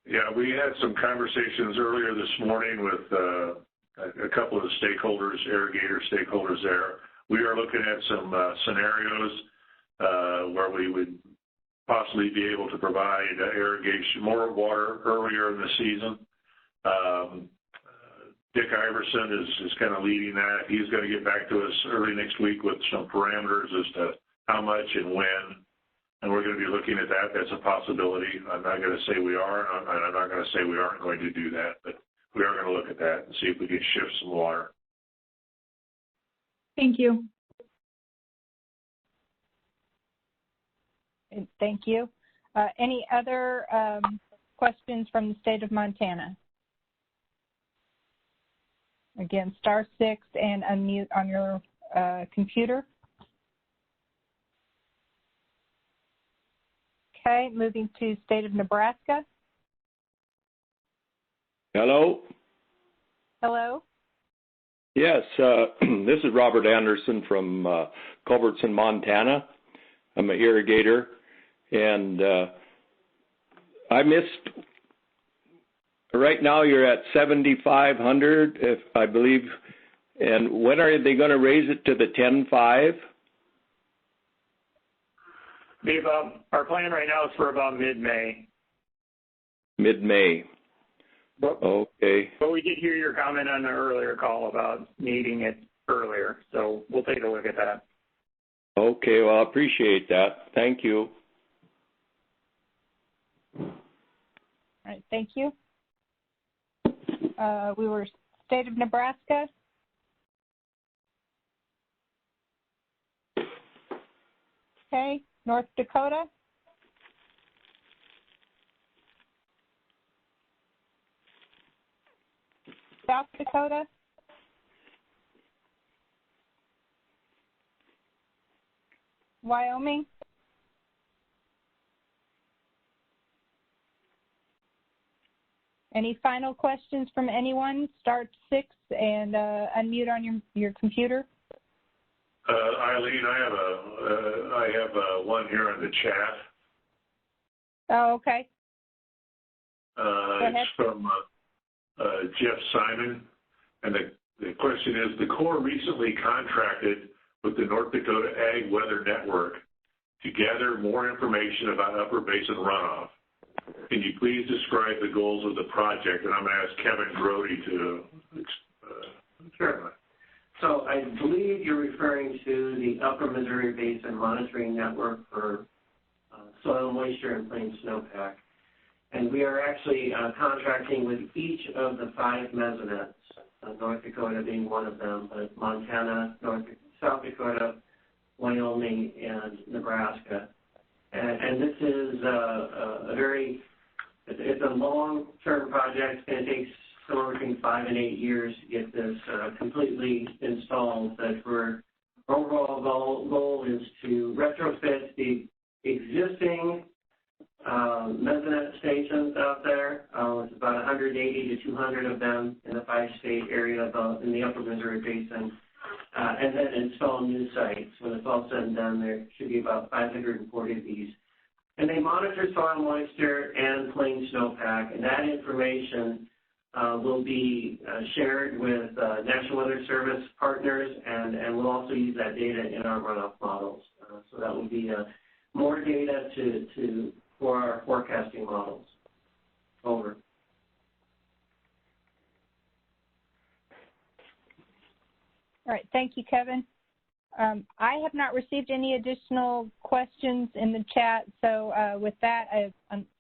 Yeah, we had some conversations earlier this morning with a couple of the stakeholders, irrigator stakeholders there. We are looking at some scenarios where we would possibly be able to provide irrigation, more water earlier in the season. Dick Iverson is kind of leading that. He's going to get back to us early next week with some parameters as to how much and when. And we're going to be looking at that. That's a possibility. I'm not going to say we are, and I'm not going to say we aren't going to do that, but we are going to look at that and see if we can shift some water. Thank you. Thank you. Any other questions from the state of Montana? Again, *6 and unmute on your computer. Okay, moving to state of Nebraska. Hello. Hello. Yes, this is Robert Anderson from Culbertson, Montana. I'm an irrigator, and I missed. Right now, you're at 7,500, if I believe. And when are they going to raise it to the 10.5? Our plan right now is for about mid-May. Mid-May. Okay. But we did hear your comment on the earlier call about needing it earlier, so we'll take a look at that. Okay, well, I appreciate that. Thank you. All right, thank you. We were state of Nebraska. Okay, North Dakota. South Dakota. Wyoming. Any final questions from anyone? *6 and unmute on your computer. Eileen, I have one here in the chat. Oh, okay. It's from Jeff Simon, and the question is: the Corps recently contracted with the North Dakota Ag Weather Network to gather more information about Upper Basin runoff. Can you please describe the goals of the project? And I'm going to ask Kevin Grody to Sure. So I believe you're referring to the Upper Missouri Basin Monitoring Network for soil moisture and plain snowpack. And we are actually contracting with each of the 5 mesonettes, North Dakota being one of them, but Montana, South Dakota, Wyoming, and Nebraska. And this is it's a long-term project, and it takes somewhere between 5 and 8 years to get this completely installed. But our overall goal is to retrofit the existing mesonet stations out there. It's about 180 to 200 of them in the 5-state area in the Upper Missouri Basin, and then install new sites. When it's all said and done, there should be about 540 of these. And they monitor soil moisture and plain snowpack, and that information will be shared with National Weather Service partners, and we'll also use that data in our runoff models. So that will be more data for our forecasting models. Over. All right, thank you, Kevin. I have not received any additional questions in the chat, so with that,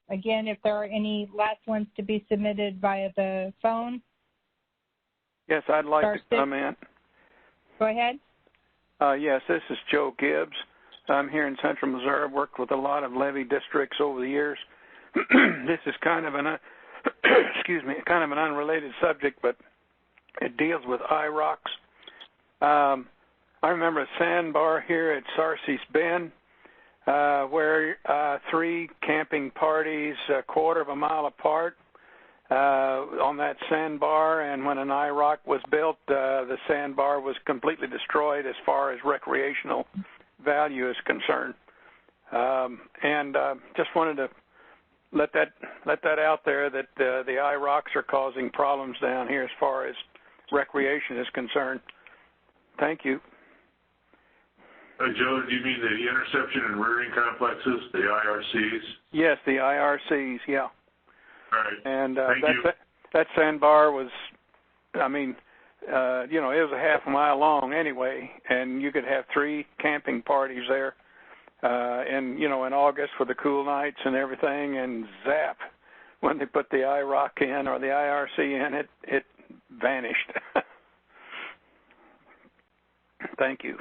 again, if there are any last ones to be submitted via the phone. Yes, I'd like to comment. Go ahead. Yes, this is Joe Gibbs. I'm here in Central Missouri. I've worked with a lot of levee districts over the years. This is kind of an kind of an unrelated subject, but it deals with IROCs. I remember a sandbar here at Sarcy's Bend where 3 camping parties a quarter of a mile apart on that sandbar, and when an IROC was built, the sandbar was completely destroyed as far as recreational value is concerned. And just wanted to let that out there that the IROCs are causing problems down here as far as recreation is concerned. Thank you. Joe, do you mean the interception and rearing complexes, the IRCs? Yes, the IRCs, yeah. All right. And Thank you. that sandbar was, I mean, it was a half a mile long anyway, and you could have 3 camping parties there, in August for the cool nights and everything, and zap, when they put the IROC in or the IRC in, it vanished. Thank you.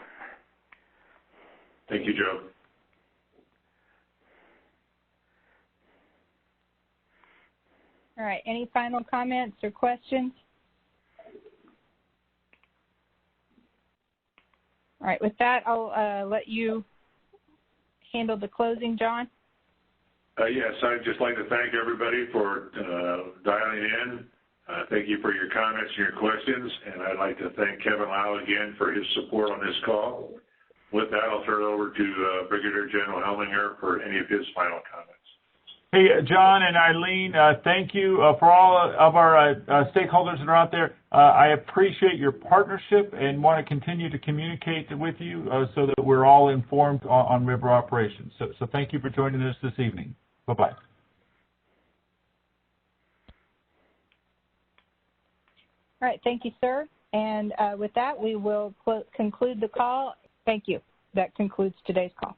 Thank you, Joe. All right, any final comments or questions? All right, with that, I'll let you handle the closing, John. Yes, I'd just like to thank everybody for dialing in. Thank you for your comments and your questions, and I'd like to thank Kevin Lau again for his support on this call. With that, I'll turn it over to Brigadier General Helminger for any of his final comments. Hey, John and Eileen, thank you for all of our stakeholders that are out there. I appreciate your partnership and want to continue to communicate with you so that we're all informed on river operations. So thank you for joining us this evening. Bye-bye. All right, thank you, sir. And with that, we will conclude the call. Thank you. That concludes today's call.